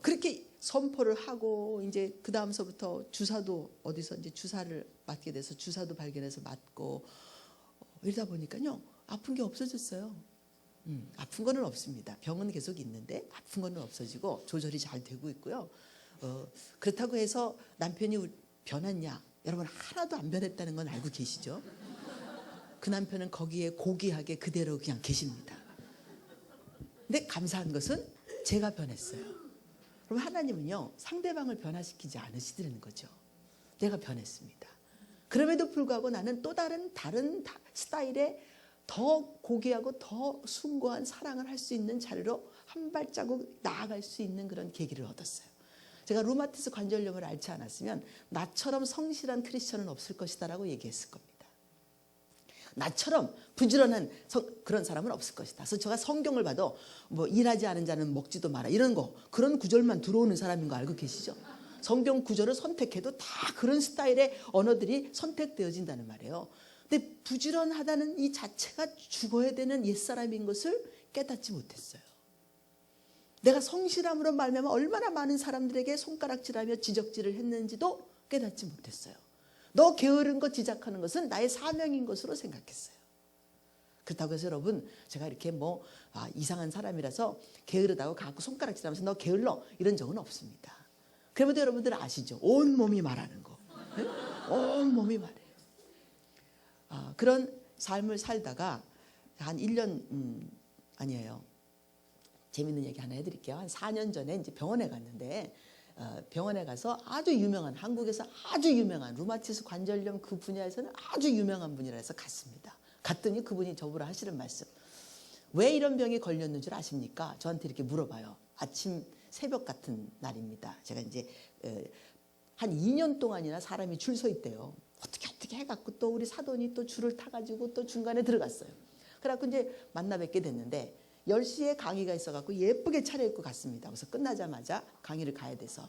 그렇게 선포를 하고 이제 그 다음서부터 주사도 어디서 이제 주사를 맞게 돼서 주사도 발견해서 맞고 이러다 보니까요. 아픈 게 없어졌어요. 아픈 거는 없습니다. 병은 계속 있는데 아픈 거는 없어지고 조절이 잘 되고 있고요. 그렇다고 해서 남편이 변했냐? 여러분 하나도 안 변했다는 건 알고 계시죠? 그 남편은 거기에 고귀하게 그대로 그냥 계십니다. 근데 감사한 것은 제가 변했어요. 그럼 하나님은요. 상대방을 변화시키지 않으시더라는 거죠. 내가 변했습니다. 그럼에도 불구하고 나는 또 다른 스타일의 더 고귀하고 더 숭고한 사랑을 할 수 있는 자리로 한 발자국 나아갈 수 있는 그런 계기를 얻었어요. 제가 루마티스 관절염을 앓지 않았으면 나처럼 성실한 크리스천은 없을 것이다라고 얘기했을 겁니다. 나처럼 부지런한 그런 사람은 없을 것이다. 그래서 제가 성경을 봐도 일하지 않은 자는 먹지도 마라 이런 거 그런 구절만 들어오는 사람인 거 알고 계시죠? 성경 구절을 선택해도 다 그런 스타일의 언어들이 선택되어진다는 말이에요. 근데 부지런하다는 이 자체가 죽어야 되는 옛사람인 것을 깨닫지 못했어요. 내가 성실함으로 말미암아 얼마나 많은 사람들에게 손가락질하며 지적질을 했는지도 깨닫지 못했어요. 너 게으른 거 지적하는 것은 나의 사명인 것으로 생각했어요. 그렇다고 해서 여러분 제가 이렇게 이상한 사람이라서 게으르다고 갖고 손가락질하면서 너 게을러 이런 적은 없습니다. 그래도 여러분들 아시죠? 온 몸이 말하는 거. 네? 온 몸이 말해요. 그런 삶을 살다가 한 1년 아니에요. 재밌는 얘기 하나 해드릴게요. 한 4년 전에 이제 병원에 갔는데 병원에 가서 아주 유명한 한국에서 아주 유명한 루마티스 관절염 그 분야에서는 아주 유명한 분이라 해서 갔습니다. 갔더니 그분이 저보러 하시는 말씀. 왜 이런 병이 걸렸는 줄 아십니까? 저한테 이렇게 물어봐요. 아침 새벽 같은 날입니다. 제가 이제 한 2년 동안이나 사람이 줄 서 있대요. 어떻게 해갖고 또 우리 사돈이 또 줄을 타가지고 또 중간에 들어갔어요. 그래갖고 이제 만나 뵙게 됐는데 10시에 강의가 있어갖고 예쁘게 차려입고 갔습니다. 그래서 끝나자마자 강의를 가야 돼서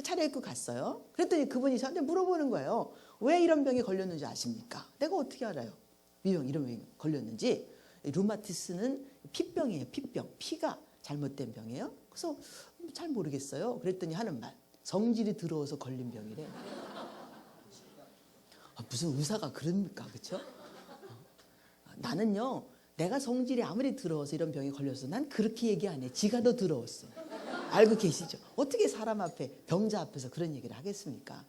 차려입고 갔어요. 그랬더니 그분이 저한테 물어보는 거예요. 왜 이런 병에 걸렸는지 아십니까? 내가 어떻게 알아요? 이런 병에 걸렸는지. 루마티스는 피병이에요. 피병. 피가 잘못된 병이에요. 그래서 잘 모르겠어요. 그랬더니 하는 말. 성질이 들어와서 걸린 병이래. 무슨 의사가 그럽니까? 그렇죠? 나는요. 내가 성질이 아무리 더러워서 이런 병에 걸려서 난 그렇게 얘기 안 해. 지가 더 더러웠어. 알고 계시죠? 어떻게 사람 앞에 병자 앞에서 그런 얘기를 하겠습니까?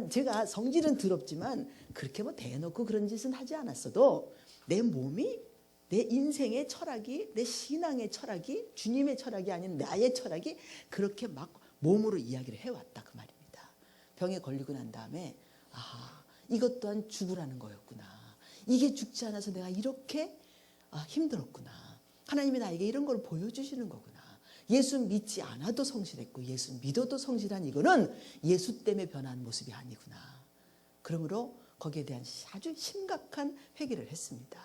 제가 성질은 더럽지만 그렇게 뭐 대놓고 그런 짓은 하지 않았어도 내 몸이 내 인생의 철학이 내 신앙의 철학이 주님의 철학이 아닌 나의 철학이 그렇게 막 몸으로 이야기를 해왔다 그 말입니다. 병에 걸리고 난 다음에 이것 또한 죽으라는 거였구나. 이게 죽지 않아서 내가 이렇게 힘들었구나. 하나님이 나에게 이런 걸 보여주시는 거구나. 예수 믿지 않아도 성실했고 예수 믿어도 성실한 이거는 예수 때문에 변한 모습이 아니구나. 그러므로 거기에 대한 아주 심각한 회개를 했습니다.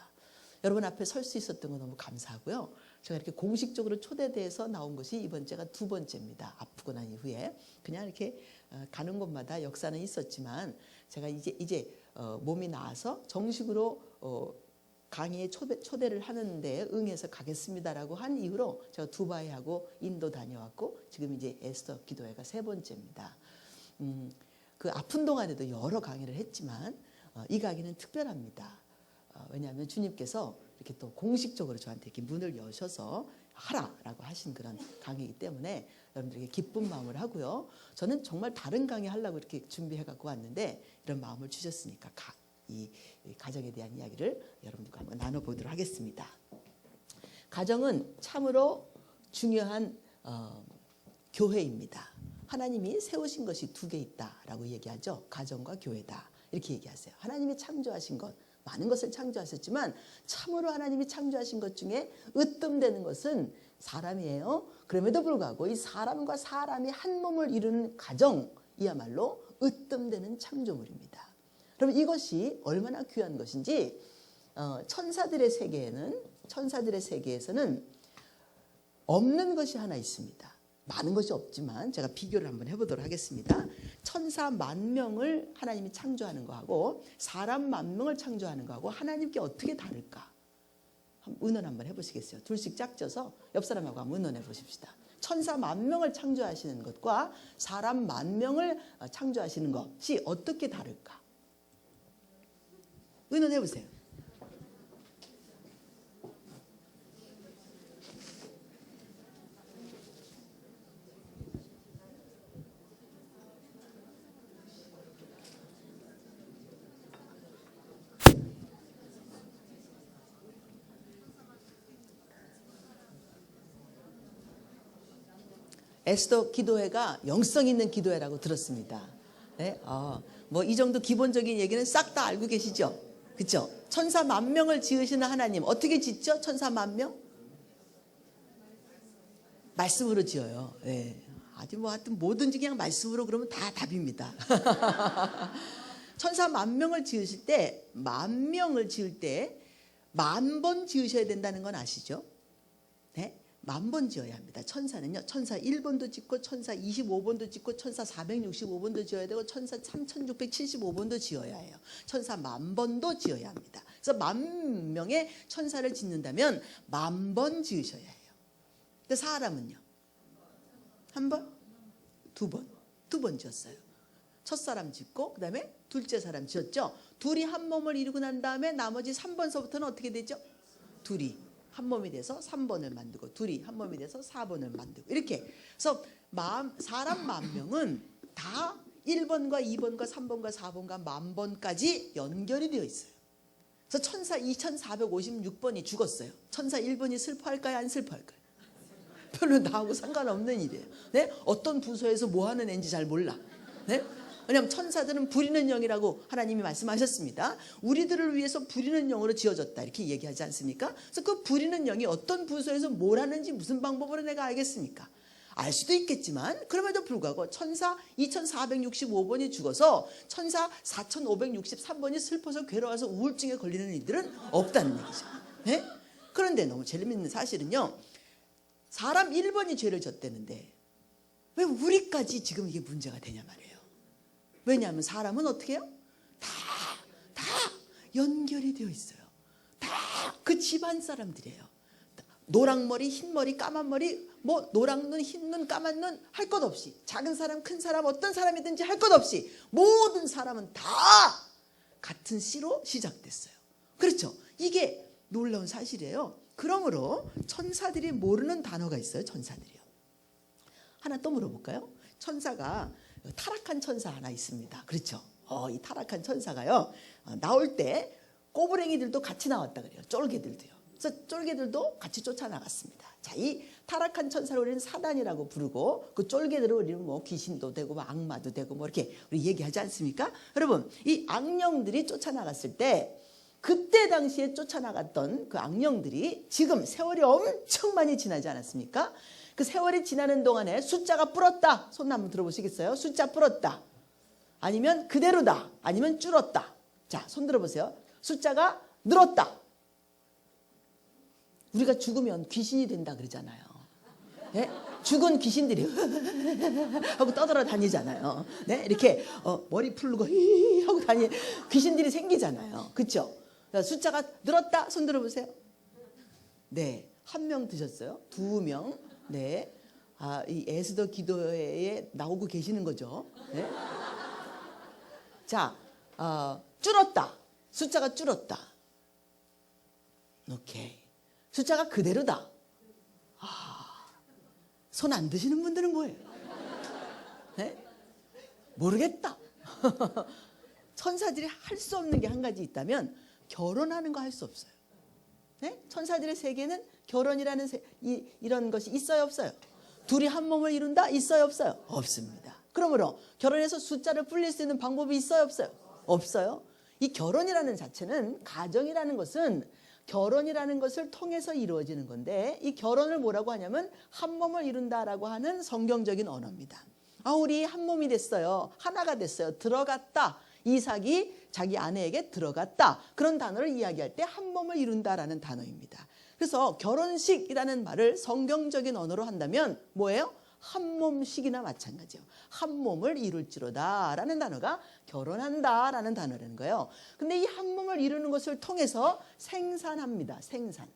여러분 앞에 설 수 있었던 거 너무 감사하고요. 제가 이렇게 공식적으로 초대돼서 나온 것이 이번 주가 2번째입니다. 아프고 난 이후에 그냥 이렇게 가는 곳마다 역사는 있었지만 제가 이제 몸이 나아서 정식으로 강의에 초대를 하는데 응해서 가겠습니다라고 한 이후로 제가 두바이하고 인도 다녀왔고 지금 이제 에스더 기도회가 3번째입니다. 그 아픈 동안에도 여러 강의를 했지만 이 강의는 특별합니다. 왜냐하면 주님께서 이렇게 또 공식적으로 저한테 이렇게 문을 여셔서 하라라고 하신 그런 강의이기 때문에 여러분들에게 기쁜 마음을 하고요. 저는 정말 다른 강의 하려고 이렇게 준비해 갖고 왔는데 이런 마음을 주셨으니까 이 가정에 대한 이야기를 여러분들과 한번 나눠보도록 하겠습니다. 가정은 참으로 중요한 교회입니다. 하나님이 세우신 것이 2개 있다라고 얘기하죠. 가정과 교회다 이렇게 얘기하세요. 하나님이 창조하신 것 많은 것을 창조하셨지만 참으로 하나님이 창조하신 것 중에 으뜸되는 것은 사람이에요. 그럼에도 불구하고 이 사람과 사람이 한 몸을 이루는 가정이야말로 으뜸되는 창조물입니다. 그럼 이것이 얼마나 귀한 것인지 천사들의 세계에서는 없는 것이 하나 있습니다. 많은 것이 없지만 제가 비교를 한번 해보도록 하겠습니다. 천사 10,000명을 하나님이 창조하는 거하고 사람 10,000명을 창조하는 거하고 하나님께 어떻게 다를까? 의논 한번 해보시겠어요? 둘씩 짝져서 옆 사람하고 한번 의논해 보십시다. 천사 10,000명을 창조하시는 것과 사람 10,000명을 창조하시는 것이 어떻게 다를까? 의논해 보세요. 에스더 기도회가 영성 있는 기도회라고 들었습니다. 네? 뭐 이 정도 기본적인 얘기는 싹 다 알고 계시죠? 그렇죠? 천사 10,000명을 지으시는 하나님 어떻게 짓죠? 천사 10,000명? 말씀으로 지어요. 네. 아주 뭐 하여튼 뭐든지 그냥 말씀으로 그러면 다 답입니다. 천사 10,000명을 지으실 때 10,000명을 지을 때 10,000번 지으셔야 된다는 건 아시죠? 네? 10,000번 지어야 합니다. 천사는요. 천사 1번도 짓고 천사 25번도 짓고 천사 465번도 지어야 되고 천사 3675번도 지어야 해요. 천사 10,000번도 지어야 합니다. 그래서 10,000명의 천사를 짓는다면 10,000번 지으셔야 해요. 근데 사람은요. 1번? 2번. 2번 지었어요. 첫사람 짓고 그다음에 둘째 사람 지었죠. 둘이 한 몸을 이루고 난 다음에 나머지 3번서부터는 어떻게 되죠? 둘이 한 몸이 돼서 3번을 만들고 둘이 한 몸이 돼서 4번을 만들고 이렇게. 그래서 사람 10,000명은 다 1번과 2번과 3번과 4번과 10,000번까지 연결이 되어 있어요. 그래서 천사 2456번이 죽었어요. 천사 1번이 슬퍼할까요? 안 슬퍼할까요? 별로 나하고 상관없는 일이에요. 네? 어떤 부서에서 뭐 하는 애인지 잘 몰라. 네? 왜냐하면 천사들은 부리는 영이라고 하나님이 말씀하셨습니다. 우리들을 위해서 부리는 영으로 지어졌다 이렇게 얘기하지 않습니까? 그래서 그 부리는 영이 어떤 부서에서 뭘 하는지 무슨 방법으로 내가 알겠습니까? 알 수도 있겠지만 그럼에도 불구하고 천사 2465번이 죽어서 천사 4563번이 슬퍼서 괴로워서 우울증에 걸리는 이들은 없다는 얘기죠. 네? 그런데 너무 재밌는 사실은요. 사람 1번이 죄를 졌다는데 왜 우리까지 지금 이게 문제가 되냐 말이에요. 왜냐하면 사람은 어떻게 해요? 다 연결이 되어 있어요. 다 그 집안 사람들이에요. 노랑머리, 흰머리, 까만머리, 뭐 노랑눈, 흰눈, 까만눈 할 것 없이, 작은 사람, 큰 사람, 어떤 사람이든지 할 것 없이 모든 사람은 다 같은 씨로 시작됐어요. 그렇죠? 이게 놀라운 사실이에요. 그러므로 천사들이 모르는 단어가 있어요. 천사들이요. 하나 또 물어볼까요? 천사가 타락한 천사 하나 있습니다. 그렇죠? 이 타락한 천사가요, 나올 때 꼬부랭이들도 같이 나왔다 그래요. 쫄개들도요. 그래서 쫄개들도 같이 쫓아나갔습니다. 자, 이 타락한 천사를 우리는 사단이라고 부르고, 그 쫄개들을 우리는 뭐 귀신도 되고 뭐 악마도 되고 뭐 이렇게 우리 얘기하지 않습니까? 여러분, 이 악령들이 쫓아나갔을 때, 그때 당시에 쫓아나갔던 그 악령들이 지금 세월이 엄청 많이 지나지 않았습니까? 그 세월이 지나는 동안에 숫자가 불었다. 손 한번 들어보시겠어요? 숫자 불었다. 아니면 그대로다. 아니면 줄었다. 자, 손 들어보세요. 숫자가 늘었다. 우리가 죽으면 귀신이 된다 그러잖아요. 네? 죽은 귀신들이 하고 떠돌아다니잖아요. 네? 이렇게 머리 풀고 하고 귀신들이 생기잖아요. 그렇죠? 숫자가 늘었다. 손 들어보세요. 네, 1명 드셨어요? 2명. 네, 이 에스더 기도회에 나오고 계시는 거죠. 네? 자, 줄었다. 숫자가 줄었다. 오케이. 숫자가 그대로다. 손 안 드시는 분들은 뭐예요? 네? 모르겠다. 천사들이 할 수 없는 게 한 가지 있다면 결혼하는 거 할 수 없어요. 네? 천사들의 세계는 결혼이라는 이런 것이 있어요, 없어요? 둘이 한 몸을 이룬다? 있어요, 없어요? 없습니다. 그러므로 결혼해서 숫자를 불릴 수 있는 방법이 있어요, 없어요? 없어요. 이 결혼이라는 자체는, 가정이라는 것은 결혼이라는 것을 통해서 이루어지는 건데, 이 결혼을 뭐라고 하냐면 한 몸을 이룬다라고 하는 성경적인 언어입니다. 우리 한 몸이 됐어요. 하나가 됐어요. 들어갔다. 이삭이 자기 아내에게 들어갔다. 그런 단어를 이야기할 때 한 몸을 이룬다라는 단어입니다. 그래서 결혼식이라는 말을 성경적인 언어로 한다면 뭐예요? 한 몸씩이나 마찬가지예요. 한 몸을 이룰지로다 라는 단어가 결혼한다 라는 단어라는 거예요. 근데 이 한 몸을 이루는 것을 통해서 생산합니다. 생산.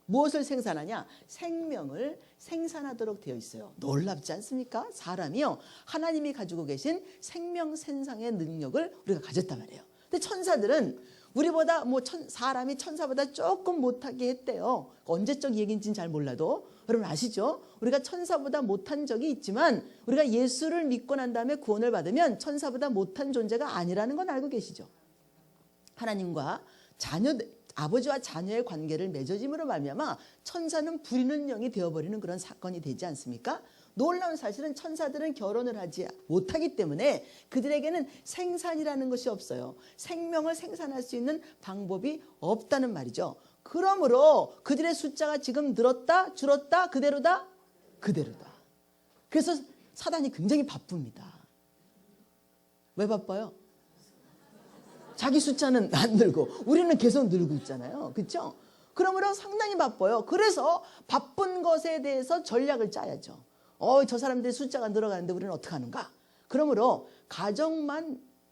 무엇을 생산하냐? 생명을 생산하도록 되어 있어요. 놀랍지 않습니까? 사람이요, 하나님이 가지고 계신 생명 생산의 능력을 우리가 가졌단 말이에요. 근데 천사들은 우리보다 사람이 천사보다 조금 못하게 했대요. 언제적 얘기인지는 잘 몰라도 여러분 아시죠? 우리가 천사보다 못한 적이 있지만 우리가 예수를 믿고 난 다음에 구원을 받으면 천사보다 못한 존재가 아니라는 건 알고 계시죠? 하나님과 아버지와 자녀의 관계를 맺어짐으로 말미암아 천사는 부리는 영이 되어버리는 그런 사건이 되지 않습니까? 놀라운 사실은 천사들은 결혼을 하지 못하기 때문에 그들에게는 생산이라는 것이 없어요. 생명을 생산할 수 있는 방법이 없다는 말이죠. 그러므로 그들의 숫자가 지금 늘었다, 줄었다, 그대로다? 그대로다. 그래서 사단이 굉장히 바쁩니다. 왜 바빠요? 자기 숫자는 안 늘고 우리는 계속 늘고 있잖아요. 그렇죠? 그러므로 상당히 바빠요. 그래서 바쁜 것에 대해서 전략을 짜야죠. 저 사람들의 숫자가 늘어가는데 우리는 어떻게 하는가? 그러므로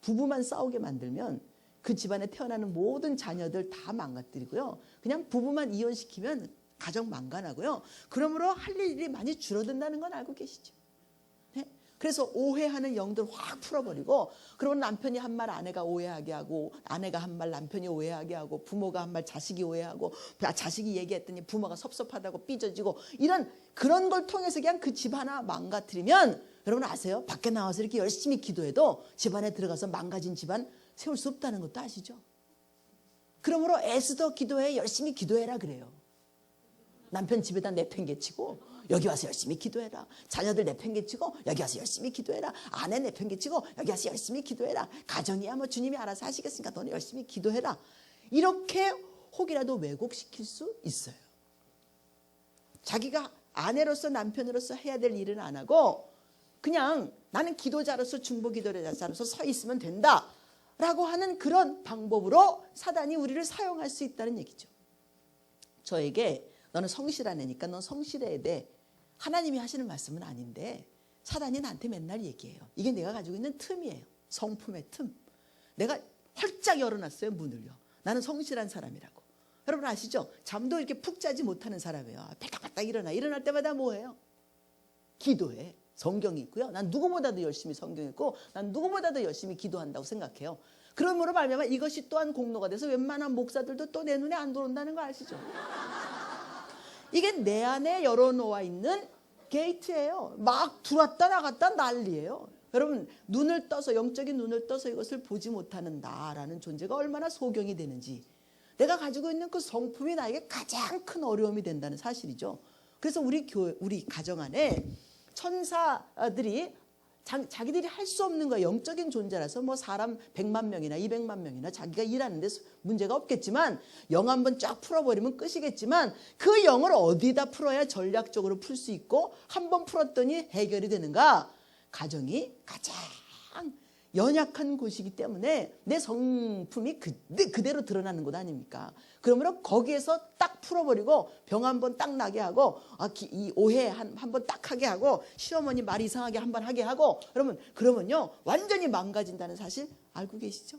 부부만 싸우게 만들면 그 집안에 태어나는 모든 자녀들 다 망가뜨리고요. 그냥 부부만 이혼시키면 가정 망가나고요. 그러므로 할 일이 많이 줄어든다는 건 알고 계시죠? 네? 그래서 오해하는 영들 확 풀어버리고, 그러면 남편이 한 말 아내가 오해하게 하고, 아내가 한 말 남편이 오해하게 하고, 부모가 한 말 자식이 오해하고, 자식이 얘기했더니 부모가 섭섭하다고 삐져지고, 그런 걸 통해서 그냥 그 집 하나 망가뜨리면, 여러분 아세요? 밖에 나와서 이렇게 열심히 기도해도 집안에 들어가서 망가진 집안 세울 수 없다는 것도 아시죠? 그러므로 에스더 기도회 열심히 기도해라 그래요. 남편 집에다 내팽개치고 여기 와서 열심히 기도해라. 자녀들 내팽개치고 여기 와서 열심히 기도해라. 아내 내팽개치고 여기 와서 열심히 기도해라. 가정이야 뭐 주님이 알아서 하시겠으니까 너는 열심히 기도해라. 이렇게 혹이라도 왜곡시킬 수 있어요. 자기가 아내로서 남편으로서 해야 될 일은 안 하고 그냥 나는 기도자로서 중보기도자로서 서 있으면 된다 라고 하는 그런 방법으로 사단이 우리를 사용할 수 있다는 얘기죠. 저에게 너는 성실한 애니까 넌 성실해야 돼. 하나님이 하시는 말씀은 아닌데 사단이 나한테 맨날 얘기해요. 이게 내가 가지고 있는 틈이에요. 성품의 틈. 내가 활짝 열어놨어요, 문을요. 나는 성실한 사람이라고. 여러분 아시죠? 잠도 이렇게 푹 자지 못하는 사람이에요. 발딱발딱 일어날 때마다 뭐해요? 기도해. 성경이 있고요. 난 누구보다도 열심히 성경 읽고 난 누구보다도 열심히 기도한다고 생각해요. 그러므로 말미암아 이것이 또한 공로가 돼서 웬만한 목사들도 또 내 눈에 안 들어온다는 거 아시죠? 이게 내 안에 열어놓아 있는 게이트예요. 막 들어왔다 나갔다 난리예요. 여러분 눈을 떠서 영적인 눈을 떠서 이것을 보지 못하는 나라는 존재가 얼마나 소경이 되는지, 내가 가지고 있는 그 성품이 나에게 가장 큰 어려움이 된다는 사실이죠. 그래서 우리 가정 안에 천사들이 자기들이 할 수 없는 거야. 영적인 존재라서 뭐 사람 100만 명이나 200만 명이나 자기가 일하는데 문제가 없겠지만 영 한번 쫙 풀어버리면 끝이겠지만 그 영을 어디다 풀어야 전략적으로 풀 수 있고 한번 풀었더니 해결이 되는가? 가정이 가장 연약한 곳이기 때문에 내 성품이 그대로 드러나는 곳 아닙니까? 그러므로 거기에서 딱 풀어버리고 병 한번 딱 나게 하고 이 오해 한번 딱 하게 하고 시어머니 말 이상하게 한번 하게 하고 그러면요 완전히 망가진다는 사실 알고 계시죠?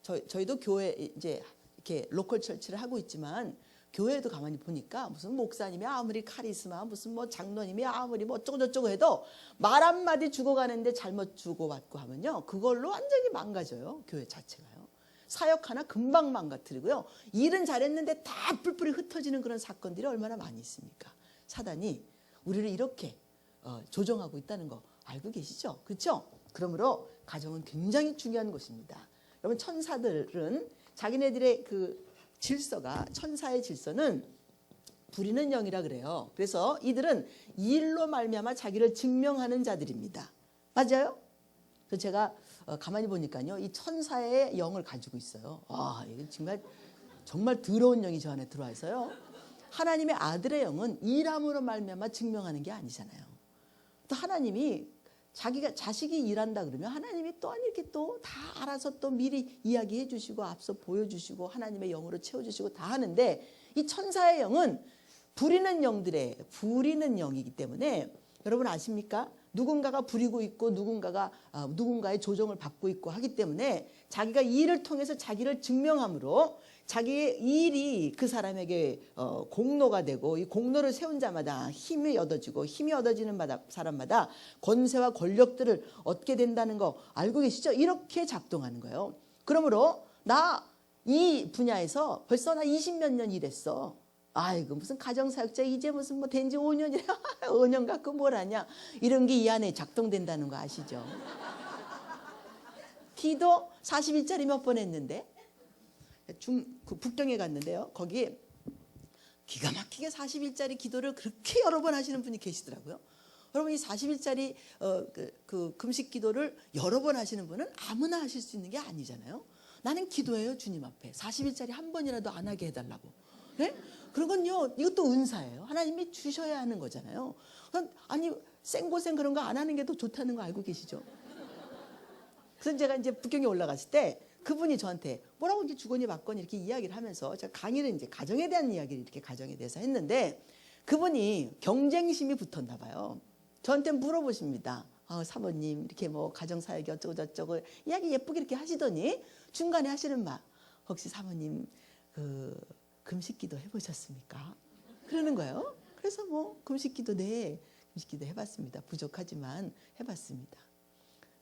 저희도 교회 이제 이렇게 로컬 처치를 하고 있지만 교회에도 가만히 보니까 무슨 목사님이 아무리 카리스마 무슨 뭐 장로님이 아무리 뭐 어쩌고저쩌고 해도 말 한마디 주고가는데 잘못 주고받고 하면요 그걸로 완전히 망가져요. 교회 자체가요. 사역 하나 금방 망가뜨리고요. 일은 잘했는데 다 뿔뿔이 흩어지는 그런 사건들이 얼마나 많이 있습니까? 사단이 우리를 이렇게 조종하고 있다는 거 알고 계시죠? 그렇죠? 그러므로 가정은 굉장히 중요한 곳입니다. 여러분 천사들은 자기네들의 그 질서가, 천사의 질서는 부리는 영이라 그래요. 그래서 이들은 일로 말미암아 자기를 증명하는 자들입니다. 맞아요? 그래서 제가 가만히 보니까요, 이 천사의 영을 가지고 있어요. 이게 정말 더러운 영이 저 안에 들어와 있어요. 하나님의 아들의 영은 일함으로 말미암아 증명하는 게 아니잖아요. 또 하나님이 자식이 일한다 그러면 하나님이 또한 이렇게 또 다 알아서 또 미리 이야기해 주시고 앞서 보여주시고 하나님의 영으로 채워주시고 다 하는데 이 천사의 영은 부리는 영이기 때문에 여러분 아십니까? 누군가가 부리고 있고 누군가가 누군가의 조정을 받고 있고 하기 때문에 자기가 이 일을 통해서 자기를 증명함으로 자기의 일이 그 사람에게 공로가 되고 이 공로를 세운 자마다 힘이 얻어지고 힘이 얻어지는 사람마다 권세와 권력들을 얻게 된다는 거 알고 계시죠? 이렇게 작동하는 거예요. 그러므로 나 이 분야에서 벌써 나 20몇 년 일했어. 아이고 무슨 가정사역자 이제 무슨 뭐 된지 5년이래 5년 갖고 뭘 하냐 이런 게 이 안에 작동된다는 거 아시죠? 기도 40일짜리 몇 번 했는데 그 북경에 갔는데요. 거기 기가 막히게 40일짜리 기도를 그렇게 여러 번 하시는 분이 계시더라고요. 여러분 이 40일짜리 그 금식 기도를 여러 번 하시는 분은 아무나 하실 수 있는 게 아니잖아요. 나는 기도해요 주님 앞에 40일짜리 한 번이라도 안 하게 해달라고. 네? 그런 건요 이것도 은사예요. 하나님이 주셔야 하는 거잖아요. 아니 생고생 그런 거 안 하는 게 더 좋다는 거 알고 계시죠? 그래서 제가 이제 북경에 올라갔을 때 그분이 저한테 뭐라고 이제 주거니 받거니 이렇게 이야기를 하면서 제가 강의를 이제 가정에 대한 이야기를 이렇게 가정에 대해서 했는데 그분이 경쟁심이 붙었나 봐요. 저한테 물어보십니다. 사모님 이렇게 뭐 가정사역이 어쩌고 저쩌고 이야기 예쁘게 이렇게 하시더니 중간에 하시는 말 혹시 사모님 그 금식기도 해보셨습니까? 그러는 거예요. 그래서 뭐 금식기도 금식기도 해봤습니다. 부족하지만 해봤습니다.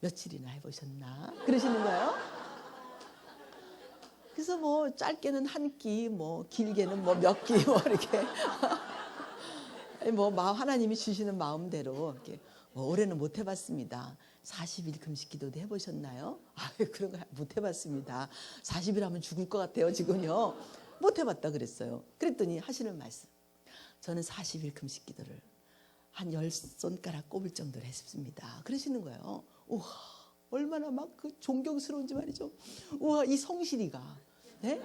며칠이나 해보셨나? 그러시는 거예요. 그래서 뭐 짧게는 한 끼, 뭐 길게는 뭐 몇 끼, 뭐 이렇게 뭐 하나님이 주시는 마음대로 이렇게 뭐 올해는 못 해봤습니다. 40일 금식기도도 해보셨나요? 그런 거 못 해봤습니다. 40일 하면 죽을 것 같아요 지금요. 못 해봤다 그랬어요. 그랬더니 하시는 말씀. 저는 40일 금식기도를 한 10손가락 꼽을 정도로 했습니다. 그러시는 거예요. 우와 얼마나 막 그 존경스러운지 말이죠. 우와 이 성실이가 네?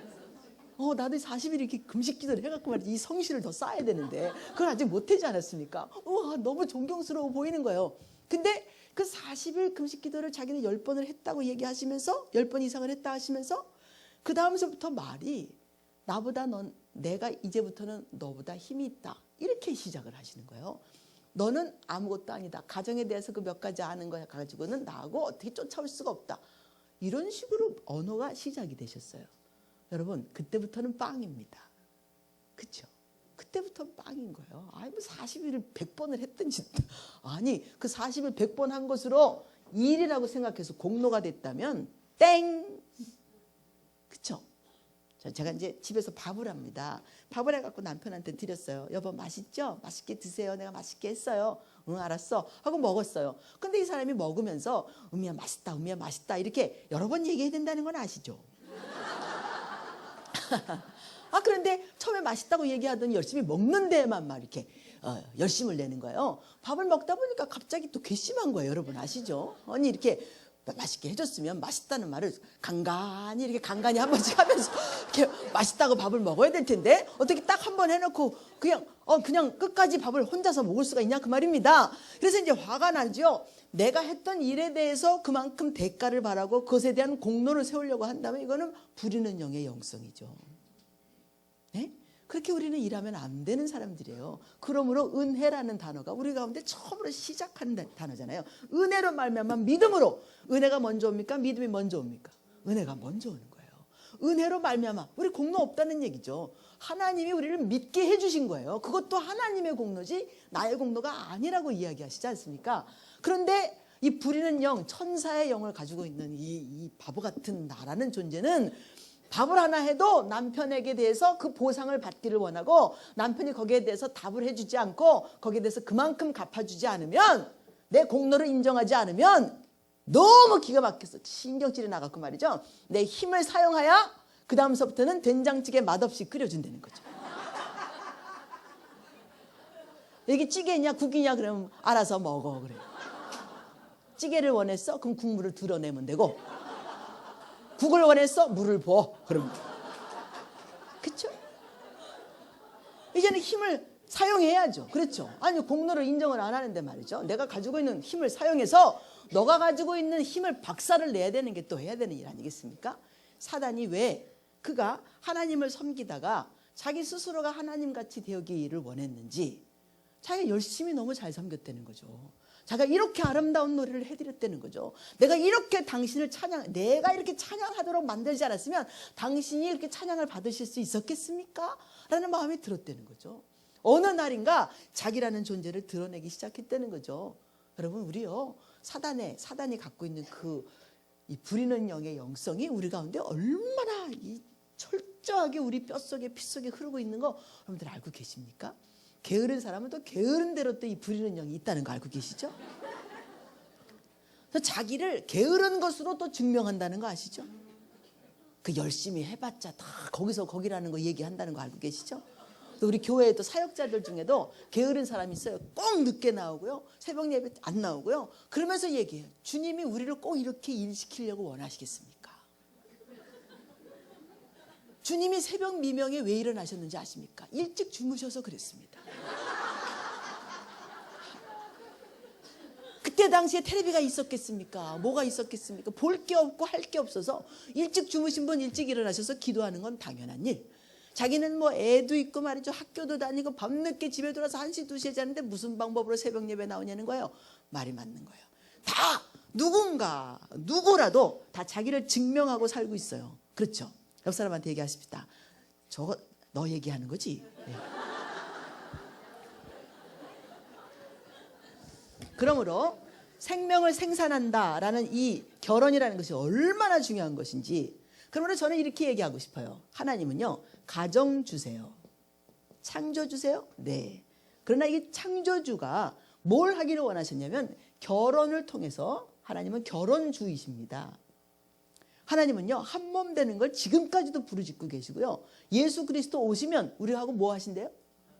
나도 40일 이렇게 금식기도를 해갖고 말이지 이 성실을 더 쌓아야 되는데 그걸 아직 못하지 않았습니까? 우와 너무 존경스러워 보이는 거예요. 근데 그 40일 금식기도를 자기는 10번을 했다고 얘기하시면서 10번 이상을 했다 하시면서 그 다음서부터 말이 내가 이제부터는 너보다 힘이 있다 이렇게 시작을 하시는 거예요. 너는 아무것도 아니다. 가정에 대해서 그 몇 가지 아는 거 가지고는 나하고 어떻게 쫓아올 수가 없다. 이런 식으로 언어가 시작이 되셨어요. 여러분, 그때부터는 빵입니다. 그렇죠? 그때부터 빵인 거예요. 아니 뭐 40일을 100번을 했든지 아니 그 40일 100번 한 것으로 일이라고 생각해서 공로가 됐다면 땡. 그렇죠? 제가 이제 집에서 밥을 합니다. 밥을 해갖고 남편한테 드렸어요. 여보 맛있죠? 맛있게 드세요. 내가 맛있게 했어요. 응 알았어 하고 먹었어요. 근데 이 사람이 먹으면서 은미야 맛있다 은미야 맛있다 이렇게 여러 번 얘기해야 된다는 건 아시죠? 그런데 처음에 맛있다고 얘기하더니 열심히 먹는 데에만 막 이렇게 열심을 내는 거예요. 밥을 먹다 보니까 갑자기 또 괘씸한 거예요. 여러분 아시죠? 아니 이렇게 맛있게 해줬으면 맛있다는 말을 간간히 한 번씩 하면서 이렇게 맛있다고 밥을 먹어야 될 텐데 어떻게 딱 한 번 해놓고 그냥 끝까지 밥을 혼자서 먹을 수가 있냐 그 말입니다. 그래서 이제 화가 나죠. 내가 했던 일에 대해서 그만큼 대가를 바라고 그것에 대한 공로를 세우려고 한다면 이거는 부리는 영의 영성이죠. 네? 그렇게 우리는 일하면 안 되는 사람들이에요. 그러므로 은혜라는 단어가 우리 가운데 처음으로 시작하는 단어잖아요. 은혜로 말미암아 믿음으로. 은혜가 먼저 옵니까? 믿음이 먼저 옵니까? 은혜가 먼저 오는 거예요. 은혜로 말미암아 우리 공로 없다는 얘기죠. 하나님이 우리를 믿게 해주신 거예요. 그것도 하나님의 공로지 나의 공로가 아니라고 이야기하시지 않습니까? 그런데 이 부리는 영, 천사의 영을 가지고 있는 이 바보 같은 나라는 존재는 밥을 하나 해도 남편에게 대해서 그 보상을 받기를 원하고 남편이 거기에 대해서 답을 해주지 않고 거기에 대해서 그만큼 갚아주지 않으면 내 공로를 인정하지 않으면 너무 기가 막혀서 신경질이 나갖고 말이죠. 내 힘을 사용하여 그 다음서부터는 된장찌개 맛없이 끓여준다는 거죠. 여기 찌개냐 국이냐 그러면 알아서 먹어 그래. 찌개를 원했어? 그럼 국물을 드러내면 되고 국을 원했어? 물을 부어. 그럼 그렇죠? 이제는 힘을 사용해야죠. 그렇죠? 아니 공로를 인정을 안 하는데 말이죠. 내가 가지고 있는 힘을 사용해서 너가 가지고 있는 힘을 박살을 내야 되는 게 또 해야 되는 일 아니겠습니까? 사단이 왜 그가 하나님을 섬기다가 자기 스스로가 하나님같이 되기를 원했는지 자기가 열심히 너무 잘 섬겼다는 거죠. 자기가 이렇게 아름다운 노래를 해드렸다는 거죠. 내가 이렇게 당신을 내가 이렇게 찬양하도록 만들지 않았으면 당신이 이렇게 찬양을 받으실 수 있었겠습니까? 라는 마음이 들었다는 거죠. 어느 날인가 자기라는 존재를 드러내기 시작했다는 거죠. 여러분 우리요 사단이 갖고 있는 이 부리는 영의 영성이 우리 가운데 얼마나 철저하게 우리 뼛속에 피속에 흐르고 있는 거 여러분들 알고 계십니까? 게으른 사람은 또 게으른 대로 또 이 부리는 영이 있다는 거 알고 계시죠? 자기를 게으른 것으로 또 증명한다는 거 아시죠? 그 열심히 해봤자 다 거기서 거기라는 거 얘기한다는 거 알고 계시죠? 또 우리 교회에도 사역자들 중에도 게으른 사람이 있어요. 꼭 늦게 나오고요. 새벽 예배 안 나오고요. 그러면서 얘기해요. 주님이 우리를 꼭 이렇게 일시키려고 원하시겠습니까? 주님이 새벽 미명에 왜 일어나셨는지 아십니까? 일찍 주무셔서 그랬습니다. 그때 당시에 텔레비가 있었겠습니까? 뭐가 있었겠습니까? 볼 게 없고 할 게 없어서 일찍 주무신 분 일찍 일어나셔서 기도하는 건 당연한 일. 자기는 뭐 애도 있고 말이죠. 학교도 다니고 밤늦게 집에 들어와서 1시 2시에 자는데 무슨 방법으로 새벽 예배 나오냐는 거예요. 말이 맞는 거예요. 다 누구라도 다 자기를 증명하고 살고 있어요. 그렇죠? 옆 사람한테 얘기하십시다. 저거 너 얘기하는 거지? 네. 그러므로 생명을 생산한다라는 이 결혼이라는 것이 얼마나 중요한 것인지 그러므로 저는 이렇게 얘기하고 싶어요. 하나님은요. 가정 주세요. 창조 주세요? 네. 그러나 이 창조주가 뭘 하기를 원하셨냐면 결혼을 통해서 하나님은 결혼주이십니다. 하나님은요. 한 몸 되는 걸 지금까지도 부르짖고 계시고요. 예수 그리스도 오시면 우리하고 뭐 하신대요?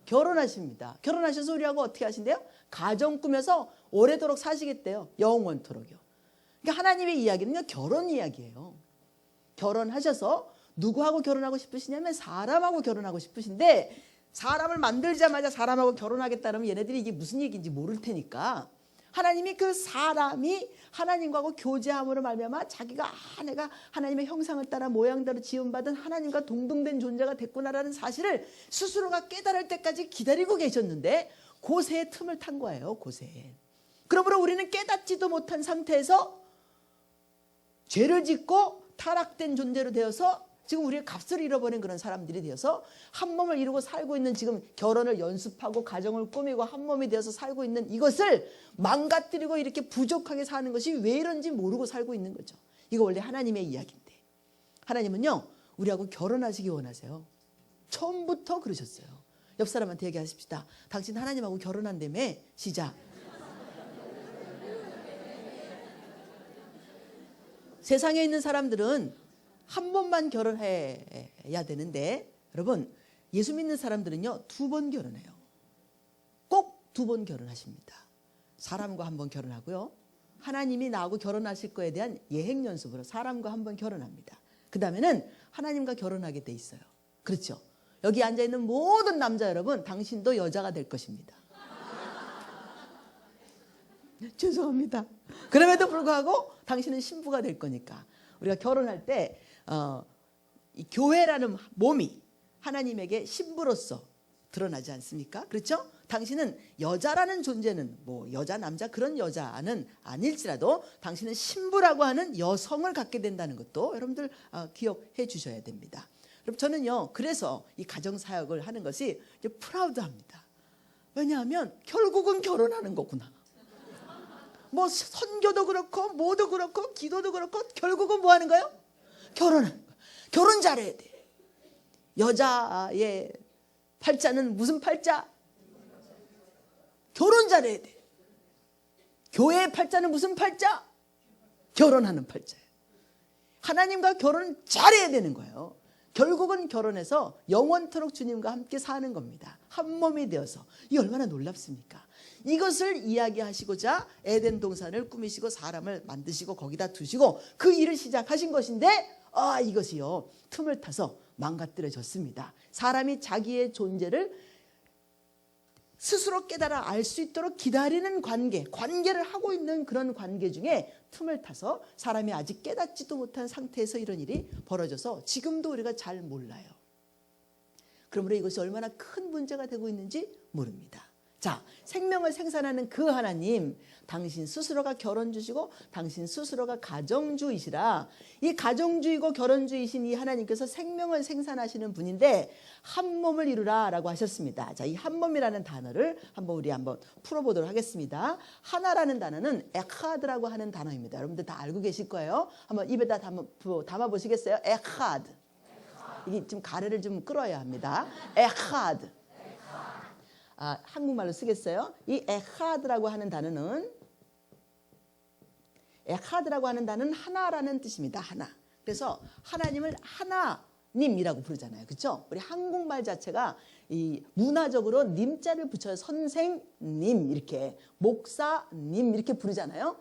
결혼하십니다. 결혼하셔서 우리하고 어떻게 하신대요? 가정 꾸며서 오래도록 사시겠대요. 영원토록요. 그러니까 하나님의 이야기는요. 결혼 이야기예요. 결혼하셔서 누구하고 결혼하고 싶으시냐면 사람하고 결혼하고 싶으신데 사람을 만들자마자 사람하고 결혼하겠다면 얘네들이 이게 무슨 얘기인지 모를 테니까 하나님이 그 사람이 하나님과고 교제함으로 말미암아 자기가 내가 하나님의 형상을 따라 모양대로 지음받은 하나님과 동등된 존재가 됐구나라는 사실을 스스로가 깨달을 때까지 기다리고 계셨는데 고세의 틈을 탄 거예요. 고세. 그러므로 우리는 깨닫지도 못한 상태에서 죄를 짓고 타락된 존재로 되어서 지금 우리의 값을 잃어버린 그런 사람들이 되어서 한 몸을 이루고 살고 있는, 지금 결혼을 연습하고 가정을 꾸미고 한 몸이 되어서 살고 있는 이것을 망가뜨리고 이렇게 부족하게 사는 것이 왜 이런지 모르고 살고 있는 거죠. 이거 원래 하나님의 이야기인데, 하나님은요 우리하고 결혼하시기 원하세요. 처음부터 그러셨어요. 옆 사람한테 얘기하십시다. 당신 하나님하고 결혼한다며. 시작. 세상에 있는 사람들은 한 번만 결혼해야 되는데, 여러분 예수 믿는 사람들은요 2번 결혼해요. 꼭 2번 결혼하십니다. 사람과 한 번 결혼하고요, 하나님이 나하고 결혼하실 거에 대한 예행 연습으로 사람과 한 번 결혼합니다. 그 다음에는 하나님과 결혼하게 돼 있어요. 그렇죠? 여기 앉아있는 모든 남자 여러분, 당신도 여자가 될 것입니다. 죄송합니다. 그럼에도 불구하고 당신은 신부가 될 거니까. 우리가 결혼할 때 이 교회라는 몸이 하나님에게 신부로서 드러나지 않습니까? 그렇죠? 당신은 여자라는 존재는 뭐 여자 남자 그런 여자는 아닐지라도 당신은 신부라고 하는 여성을 갖게 된다는 것도 여러분들 기억해 주셔야 됩니다. 여러분 저는요 그래서 이 가정사역을 하는 것이 이제 프라우드합니다. 왜냐하면 결국은 결혼하는 거구나. 뭐 선교도 그렇고 뭐도 그렇고 기도도 그렇고 결국은 뭐 하는 거예요? 결혼하는 거예요. 결혼 잘해야 돼. 여자의 팔자는 무슨 팔자? 결혼 잘해야 돼. 교회의 팔자는 무슨 팔자? 결혼하는 팔자예요. 하나님과 결혼 잘해야 되는 거예요. 결국은 결혼해서 영원토록 주님과 함께 사는 겁니다. 한 몸이 되어서. 이 얼마나 놀랍습니까? 이것을 이야기하시고자 에덴 동산을 꾸미시고 사람을 만드시고 거기다 두시고 그 일을 시작하신 것인데, 이것이요 틈을 타서 망가뜨려졌습니다. 사람이 자기의 존재를 스스로 깨달아 알 수 있도록 기다리는 관계를 하고 있는 그런 관계 중에 틈을 타서 사람이 아직 깨닫지도 못한 상태에서 이런 일이 벌어져서 지금도 우리가 잘 몰라요. 그러므로 이것이 얼마나 큰 문제가 되고 있는지 모릅니다. 자, 생명을 생산하는 그 하나님, 당신 스스로가 결혼 주시고 당신 스스로가 가정주이시라. 이 가정주이고 결혼주이신 이 하나님께서 생명을 생산하시는 분인데 한 몸을 이루라 라고 하셨습니다. 자, 이 한 몸이라는 단어를 우리 한번 풀어보도록 하겠습니다. 하나라는 단어는 에카드라고 하는 단어입니다. 여러분들 다 알고 계실 거예요. 한번 입에다 담아 보시겠어요? 에카드. 이게 좀 가래를 좀 끌어야 합니다. 에카드. 한국말로 쓰겠어요? 이 에카드라고 하는 단어는 하나라는 뜻입니다. 하나. 그래서 하나님을 하나님이라고 부르잖아요. 그렇죠? 우리 한국말 자체가 이 문화적으로 님자를 붙여서 선생님 이렇게 목사님 이렇게 부르잖아요.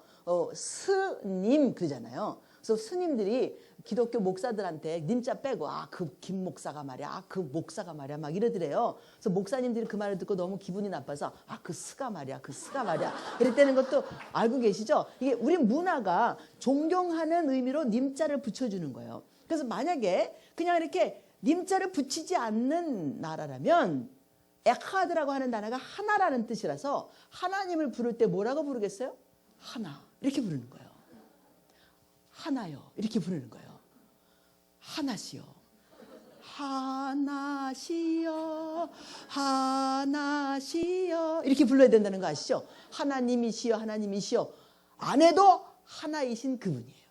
스님 그러잖아요. 그래서 스님들이 기독교 목사들한테 님자 빼고 그 김 목사가 말이야, 그 목사가 말이야 막 이러더래요. 그래서 목사님들이 그 말을 듣고 너무 기분이 나빠서 그 스가 말이야, 그 스가 말이야 이랬다는 것도 알고 계시죠? 이게 우리 문화가 존경하는 의미로 님자를 붙여주는 거예요. 그래서 만약에 그냥 이렇게 님자를 붙이지 않는 나라라면 에카드라고 하는 단어가 하나라는 뜻이라서 하나님을 부를 때 뭐라고 부르겠어요? 하나 이렇게 부르는 거예요. 하나요 이렇게 부르는 거예요. 하나시여 하나시여 하나시여 이렇게 불러야 된다는 거 아시죠? 하나님이시여 하나님이시여 안 해도 하나이신 그분이에요.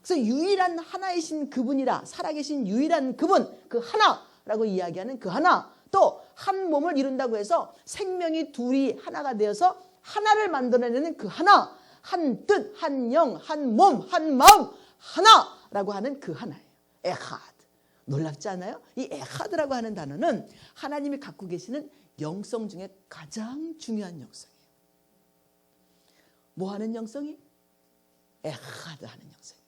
그래서 유일한 하나이신 그분이라, 살아계신 유일한 그분, 그 하나라고 이야기하는 그 하나, 또 한 몸을 이룬다고 해서 생명이 둘이 하나가 되어서 하나를 만들어내는 그 하나, 한 뜻, 한 영, 한 몸, 한 마음, 하나라고 하는 그 하나예요. 에카드. 놀랍지 않아요? 이 에카드라고 하는 단어는 하나님이 갖고 계시는 영성 중에 가장 중요한 영성이에요. 뭐 하는 영성이? 에카드 하는 영성이에요.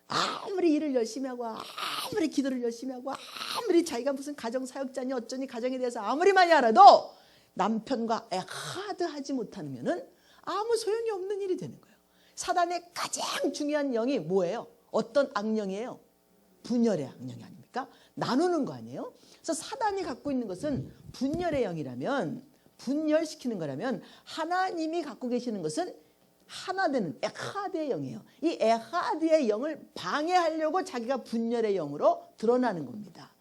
아무리 일을 열심히 하고 아무리 기도를 열심히 하고 아무리 자기가 무슨 가정사역자니 어쩌니 가정에 대해서 아무리 많이 알아도 남편과 에카드 하지 못하면은 아무 소용이 없는 일이 되는 거예요. 사단의 가장 중요한 영이 뭐예요? 어떤 악령이에요? 분열의 악령이 아닙니까? 나누는 거 아니에요? 그래서 사단이 갖고 있는 것은 분열의 영이라면 분열시키는 거라면 하나님이 갖고 계시는 것은 하나 되는 에하드의 영이에요. 이 에하드의 영을 방해하려고 자기가 분열의 영으로 드러나는 겁니다.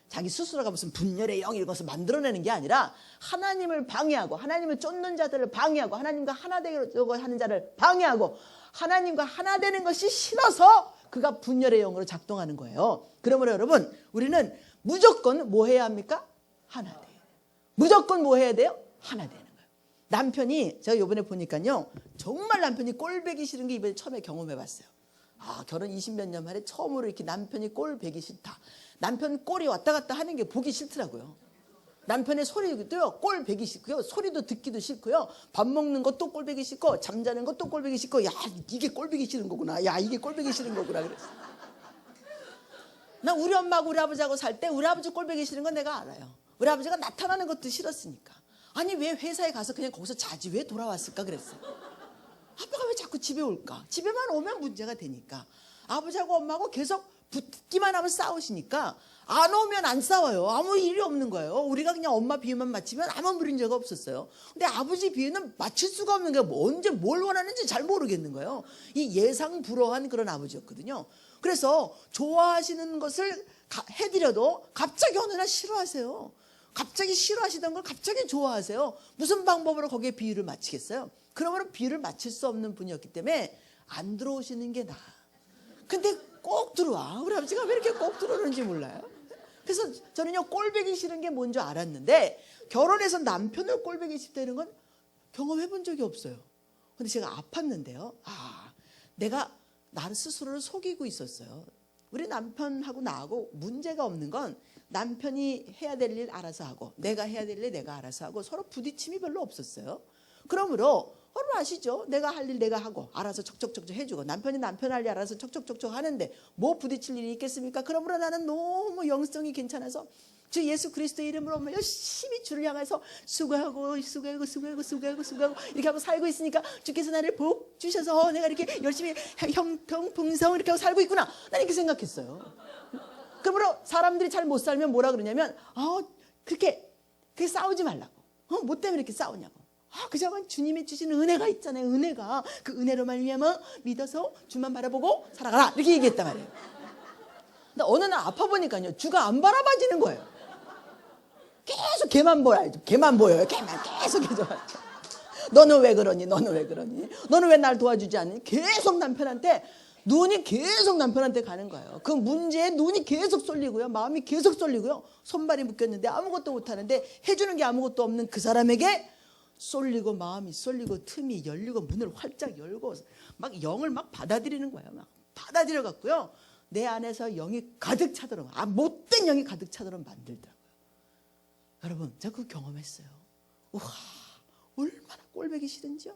자기 스스로가 무슨 분열의 영 이런 것을 만들어내는 게 아니라 하나님을 방해하고 하나님을 쫓는 자들을 방해하고 하나님과 하나 되려고 하는 자를 방해하고 하나님과 하나 되는 것이 싫어서 그가 분열의 영으로 작동하는 거예요. 그러므로 여러분 우리는 무조건 뭐 해야 합니까? 하나 돼요. 무조건 뭐 해야 돼요? 하나 되는 거예요. 남편이 제가 이번에 보니까요 정말 남편이 꼴배기 싫은 게 이번에 처음에 경험해 봤어요. 결혼 20몇 년 만에 처음으로 이렇게 남편이 꼴배기 싫다. 남편 꼴이 왔다 갔다 하는 게 보기 싫더라고요. 남편의 소리도요 꼴배기 싫고요. 소리도 듣기도 싫고요. 밥 먹는 것도 꼴배기 싫고 잠자는 것도 꼴배기 싫고 야 이게 꼴배기 싫은 거구나. 야 이게 꼴배기 싫은 거구나 그랬어. 나 우리 엄마하고 우리 아버지하고 살 때 우리 아버지 꼴배기 싫은 건 내가 알아요. 우리 아버지가 나타나는 것도 싫었으니까. 아니 왜 회사에 가서 그냥 거기서 자지 왜 돌아왔을까 그랬어. 아빠가 왜 자꾸 집에 올까? 집에만 오면 문제가 되니까. 아버지하고 엄마하고 계속 붙기만 하면 싸우시니까 안 오면 안 싸워요. 아무 일이 없는 거예요. 우리가 그냥 엄마 비위만 맞추면 아무 문제가 없었어요. 근데 아버지 비위는 맞출 수가 없는 거예요. 언제 뭘 원하는지 잘 모르겠는 거예요. 이 예상 불허한 그런 아버지였거든요. 그래서 좋아하시는 것을 해드려도 갑자기 어느 날 싫어하세요. 갑자기 싫어하시던 걸 갑자기 좋아하세요. 무슨 방법으로 거기에 비유를 맞추겠어요? 그러므로 비유를 맞출 수 없는 분이었기 때문에 안 들어오시는 게 나아. 근데 꼭 들어와. 우리 아버지가 왜 이렇게 꼭 들어오는지 몰라요. 그래서 저는요 꼴배기 싫은 게 뭔지 알았는데 결혼해서 남편을 꼴배기 싫다는 건 경험해 본 적이 없어요. 근데 제가 아팠는데요. 내가 나를 스스로를 속이고 있었어요. 우리 남편하고 나하고 문제가 없는 건 남편이 해야 될 일 알아서 하고 내가 해야 될 일 내가 알아서 하고 서로 부딪힘이 별로 없었어요. 그러므로 여러분 아시죠? 내가 할 일 내가 하고 알아서 척척척척 해주고 남편이 남편 할 일 알아서 척척척척 하는데 뭐 부딪힐 일이 있겠습니까? 그러므로 나는 너무 영성이 괜찮아서 주 예수 그리스도의 이름으로 열심히 주를 향해서 수고하고 이렇게 하고 살고 있으니까 주께서 나를 복 주셔서 내가 이렇게 열심히 형통풍성 이렇게 하고 살고 있구나. 난 이렇게 생각했어요. 그러므로 사람들이 잘 못 살면 뭐라 그러냐면 그렇게 싸우지 말라고. 뭐 때문에 이렇게 싸우냐고. 그저건 주님이 주시는 은혜가 있잖아요. 은혜가 그 은혜로 말미암아 믿어서 주만 바라보고 살아가라 이렇게 얘기했단 말이에요. 근데 어느 날 아파 보니까요 주가 안 바라봐지는 거예요. 계속 걔만 보여요. 걔만 계속 너는 왜 그러니? 너는 왜 그러니? 너는 왜 날 도와주지 않니? 계속 남편한테 눈이 계속 남편한테 가는 거예요. 그 문제에 눈이 계속 쏠리고요. 마음이 계속 쏠리고요. 손발이 묶였는데 아무것도 못하는데 해주는 게 아무것도 없는 그 사람에게 쏠리고 마음이 쏠리고 틈이 열리고 문을 활짝 열고 막 영을 막 받아들이는 거예요. 막 받아들여 갖고요. 내 안에서 영이 가득 차도록 못된 영이 가득 차도록 만들더라고요. 여러분 제가 그 경험했어요. 우와 얼마나 꼴보기 싫은지요.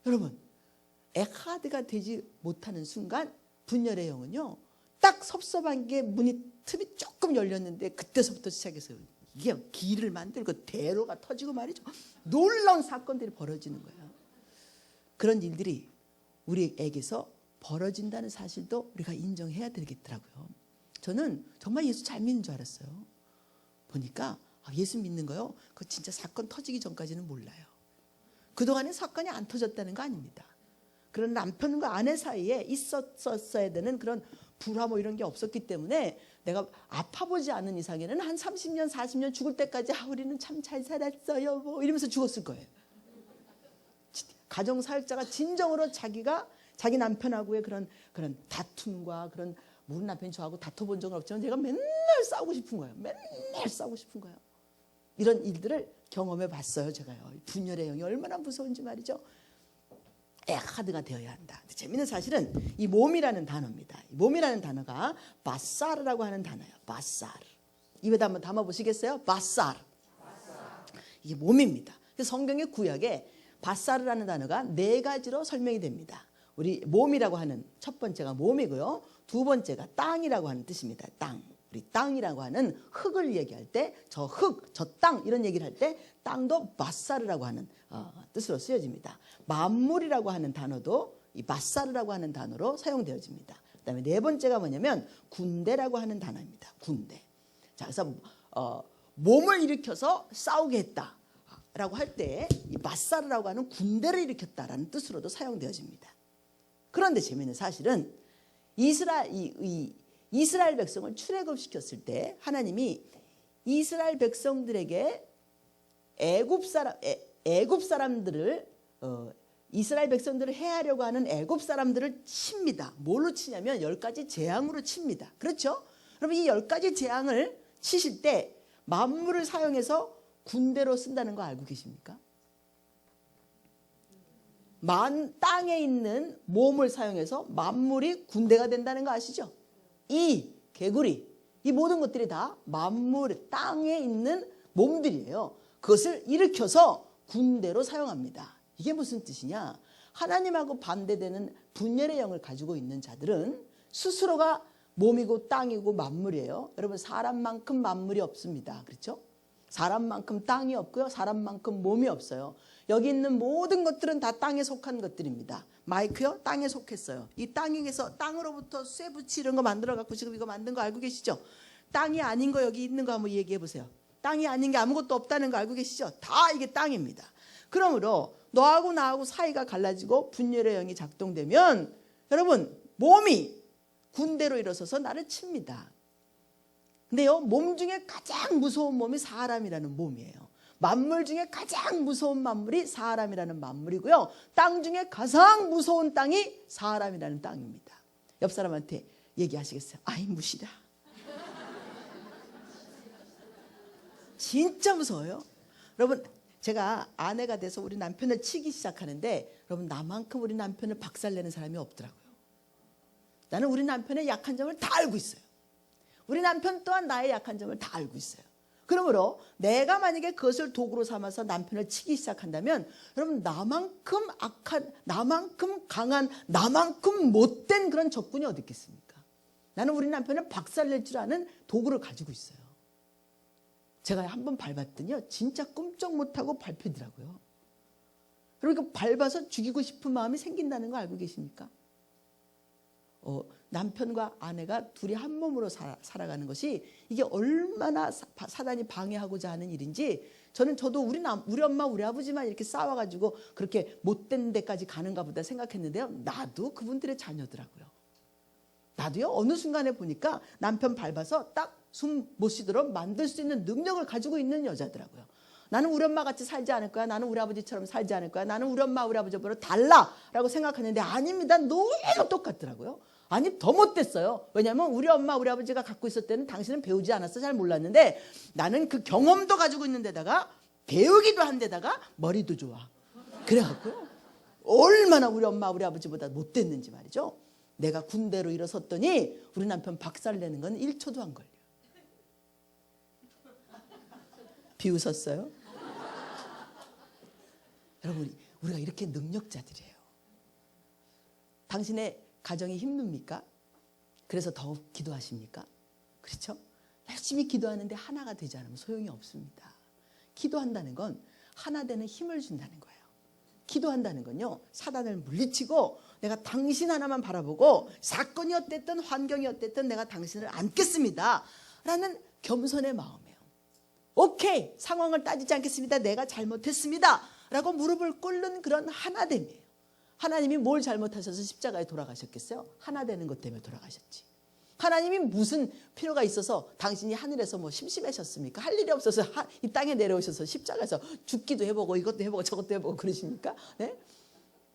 여러분 에하드가 되지 못하는 순간 분열의 영은요 딱 섭섭한 게 문이 틈이 조금 열렸는데 그때서부터 시작해서 이게 길을 만들고 대로가 터지고 말이죠. 놀라운 사건들이 벌어지는 거예요. 그런 일들이 우리에게서 벌어진다는 사실도 우리가 인정해야 되겠더라고요. 저는 정말 예수 잘 믿는 줄 알았어요. 보니까 예수 믿는 거요. 그거 진짜 사건 터지기 전까지는 몰라요. 그동안에 사건이 안 터졌다는 거 아닙니다. 그런 남편과 아내 사이에 있었어야 되는 그런 불화 뭐 이런 게 없었기 때문에 내가 아파보지 않는 이상에는 한 30년 40년 죽을 때까지 우리는 참 잘 살았어요 뭐 이러면서 죽었을 거예요. 가정사역자가 진정으로 자기 남편하고의 그런 다툼과 그런 우리 남편이 저하고 다퉈본 적은 없지만 제가 맨날 싸우고 싶은 거예요. 맨날 싸우고 싶은 거예요. 이런 일들을 경험해 봤어요. 제가요. 분열의 영이 얼마나 무서운지 말이죠. 에하드가 되어야 한다. 재미있는 사실은 이 몸이라는 단어입니다. 이 몸이라는 단어가 바사르라고 하는 단어예요. 바사르. 입에다 한번 담아보시겠어요? 바사르. 이게 몸입니다. 성경의 구약에 바사르라는 단어가 4가지로 설명이 됩니다. 우리 몸이라고 하는 첫 번째가 몸이고요. 두 번째가 땅이라고 하는 뜻입니다. 땅. 우리 땅이라고 하는 흙을 얘기할 때 저 흙, 저 땅 이런 얘기를 할 때 땅도 바사르라고 하는 뜻으로 쓰여집니다. 만물이라고 하는 단어도 이 바사르라고 하는 단어로 사용되어집니다. 그다음에 4번째가 뭐냐면 군대라고 하는 단어입니다. 군대. 자, 그래서 몸을 일으켜서 싸우게 했다. 라고 할 때 이 마사르라고 하는 군대를 일으켰다라는 뜻으로도 사용되어집니다. 그런데 재미있는 사실은 이스라엘 백성을 출애굽시켰을 때 하나님이 이스라엘 백성들에게 이스라엘 백성들을 해하려고 하는 애굽 사람들을 칩니다. 뭘로 치냐면 10가지 재앙으로 칩니다. 그렇죠? 그럼 이 10가지 재앙을 치실 때 만물을 사용해서 군대로 쓴다는 거 알고 계십니까? 땅에 있는 몸을 사용해서 만물이 군대가 된다는 거 아시죠? 이 개구리, 이 모든 것들이 다 만물, 땅에 있는 몸들이에요. 그것을 일으켜서 군대로 사용합니다. 이게 무슨 뜻이냐? 하나님하고 반대되는 분열의 영을 가지고 있는 자들은 스스로가 몸이고 땅이고 만물이에요. 여러분, 사람만큼 만물이 없습니다. 그렇죠? 사람만큼 땅이 없고요. 사람만큼 몸이 없어요. 여기 있는 모든 것들은 다 땅에 속한 것들입니다. 마이크요? 땅에 속했어요. 이 땅에서 땅으로부터 쇠붙이 이런 거 만들어 갖고 지금 이거 만든 거 알고 계시죠? 땅이 아닌 거 여기 있는 거 한번 얘기해 보세요. 땅이 아닌 게 아무것도 없다는 거 알고 계시죠? 다 이게 땅입니다. 그러므로 너하고 나하고 사이가 갈라지고 분열의 영이 작동되면 여러분 몸이 군대로 일어서서 나를 칩니다. 근데요, 몸 중에 가장 무서운 몸이 사람이라는 몸이에요. 만물 중에 가장 무서운 만물이 사람이라는 만물이고요. 땅 중에 가장 무서운 땅이 사람이라는 땅입니다. 옆 사람한테 얘기하시겠어요? 아이 무시라. 진짜 무서워요. 여러분, 제가 아내가 돼서 우리 남편을 치기 시작하는데 여러분, 나만큼 우리 남편을 박살내는 사람이 없더라고요. 나는 우리 남편의 약한 점을 다 알고 있어요. 우리 남편 또한 나의 약한 점을 다 알고 있어요. 그러므로 내가 만약에 그것을 도구로 삼아서 남편을 치기 시작한다면 여러분, 나만큼 악한, 나만큼 강한, 나만큼 못된 그런 적군이 어디 있겠습니까? 나는 우리 남편을 박살낼 줄 아는 도구를 가지고 있어요. 제가 한번 밟았더니요, 진짜 꼼짝 못하고 밟히더라고요. 그러니까 밟아서 죽이고 싶은 마음이 생긴다는 거 알고 계십니까? 남편과 아내가 둘이 한 몸으로 살아가는 것이 이게 얼마나 사단이 방해하고자 하는 일인지 저도 우리 엄마 우리 아버지만 이렇게 싸워가지고 그렇게 못된 데까지 가는가 보다 생각했는데요, 나도 그분들의 자녀더라고요. 나도요, 어느 순간에 보니까 남편 밟아서 딱 숨 못 쉬도록 만들 수 있는 능력을 가지고 있는 여자더라고요. 나는 우리 엄마 같이 살지 않을 거야. 나는 우리 아버지처럼 살지 않을 거야. 나는 우리 엄마 우리 아버지보다 달라라고 생각하는데 아닙니다. 너무 똑같더라고요. 아니, 더 못됐어요. 왜냐하면 우리 엄마 우리 아버지가 갖고 있을 때는 당신은 배우지 않았어. 잘 몰랐는데 나는 그 경험도 가지고 있는 데다가 배우기도 한 데다가 머리도 좋아. 그래갖고요, 얼마나 우리 엄마 우리 아버지보다 못됐는지 말이죠. 내가 군대로 일어섰더니 우리 남편 박살내는 건 1초도 안 걸려. 비웃었어요? 여러분, 우리가 이렇게 능력자들이에요. 당신의 가정이 힘듭니까? 그래서 더욱 기도하십니까? 그렇죠? 열심히 기도하는데 하나가 되지 않으면 소용이 없습니다. 기도한다는 건 하나 되는 힘을 준다는 거예요. 기도한다는 건요, 사단을 물리치고 내가 당신 하나만 바라보고 사건이 어땠든 환경이 어땠든 내가 당신을 안겠습니다 라는 겸손의 마음이에요. 오케이, 상황을 따지지 않겠습니다. 내가 잘못했습니다 라고 무릎을 꿇는 그런 하나됨이에요. 하나님이 뭘 잘못하셔서 십자가에 돌아가셨겠어요? 하나 되는 것 때문에 돌아가셨지. 하나님이 무슨 필요가 있어서 당신이 하늘에서 뭐 심심하셨습니까? 할 일이 없어서 이 땅에 내려오셔서 십자가에서 죽기도 해보고 이것도 해보고 저것도 해보고 그러십니까? 네?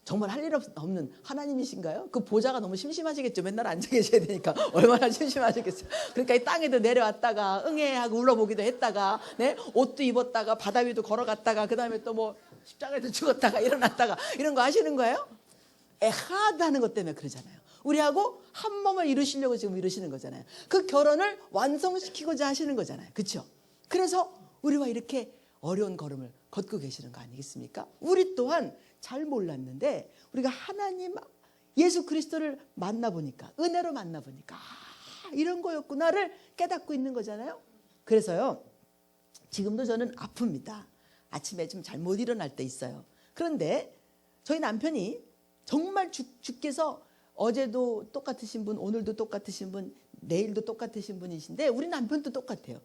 정말 할 일 없는 하나님이신가요? 그 보좌가 너무 심심하시겠죠. 맨날 앉아 계셔야 되니까 얼마나 심심하시겠어요. 그러니까 이 땅에도 내려왔다가 응애 하고 울어보기도 했다가, 네? 옷도 입었다가 바다 위도 걸어갔다가 그 다음에 또 뭐 십자가에도 죽었다가 일어났다가 이런 거 하시는 거예요? 에하드 하는 것 때문에 그러잖아요. 우리하고 한 몸을 이루시려고 지금 이루시는 거잖아요. 그 결혼을 완성시키고자 하시는 거잖아요. 그렇죠? 그래서 우리와 이렇게 어려운 걸음을 걷고 계시는 거 아니겠습니까? 우리 또한 잘 몰랐는데 우리가 하나님 예수 그리스도를 만나보니까, 은혜로 만나보니까 이런 거였구나를 깨닫고 있는 거잖아요. 그래서요, 지금도 저는 아픕니다. 아침에 좀 잘 못 일어날 때 있어요. 그런데 저희 남편이 정말 주께서 어제도 똑같으신 분, 오늘도 똑같으신 분, 내일도 똑같으신 분이신데 우리 남편도 똑같아요.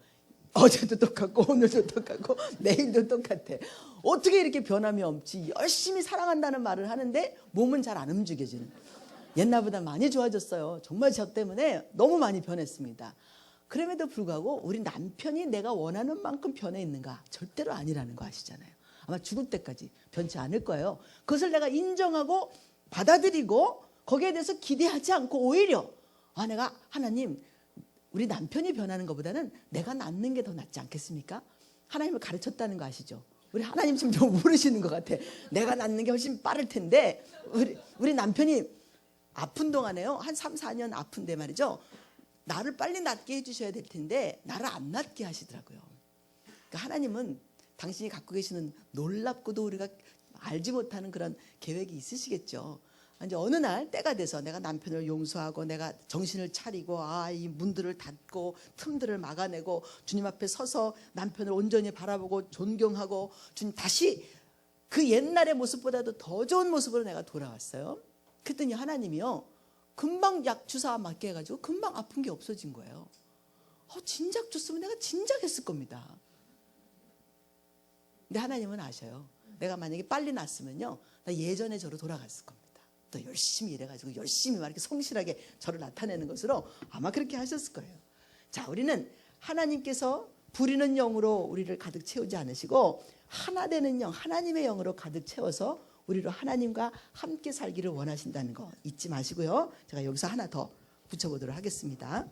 어제도 똑같고 오늘도 똑같고 내일도 똑같아. 어떻게 이렇게 변함이 없지? 열심히 사랑한다는 말을 하는데 몸은 잘 안 움직여지는. 옛날보다 많이 좋아졌어요. 정말 저 때문에 너무 많이 변했습니다. 그럼에도 불구하고 우리 남편이 내가 원하는 만큼 변해 있는가? 절대로 아니라는 거 아시잖아요. 아마 죽을 때까지 변치 않을 거예요. 그것을 내가 인정하고 받아들이고 거기에 대해서 기대하지 않고 오히려 내가 하나님 우리 남편이 변하는 것보다는 내가 낫는 게 더 낫지 않겠습니까? 하나님을 가르쳤다는 거 아시죠? 우리 하나님 지금 좀 모르시는 것 같아. 내가 낫는 게 훨씬 빠를 텐데 우리 남편이 아픈 동안에요. 한 3, 4년 아픈데 말이죠. 나를 빨리 낫게 해주셔야 될 텐데 나를 안 낫게 하시더라고요. 그러니까 하나님은 당신이 갖고 계시는 놀랍고도 우리가 알지 못하는 그런 계획이 있으시겠죠. 이제 어느 날 때가 돼서 내가 남편을 용서하고 내가 정신을 차리고 이 문들을 닫고 틈들을 막아내고 주님 앞에 서서 남편을 온전히 바라보고 존경하고 주님 다시 그 옛날의 모습보다도 더 좋은 모습으로 내가 돌아왔어요. 그랬더니 하나님이요 금방 약 주사 맞게 해가지고 금방 아픈 게 없어진 거예요. 진작 줬으면 내가 진작 했을 겁니다. 근데 하나님은 아셔요. 내가 만약에 빨리 났으면요 나 예전에 저로 돌아갔을 겁니다. 또 열심히 일해가지고 열심히 막 이렇게 성실하게 저를 나타내는 것으로 아마 그렇게 하셨을 거예요. 자, 우리는 하나님께서 부리는 영으로 우리를 가득 채우지 않으시고 하나 되는 영, 하나님의 영으로 가득 채워서 우리로 하나님과 함께 살기를 원하신다는 거 잊지 마시고요. 제가 여기서 하나 더 붙여보도록 하겠습니다.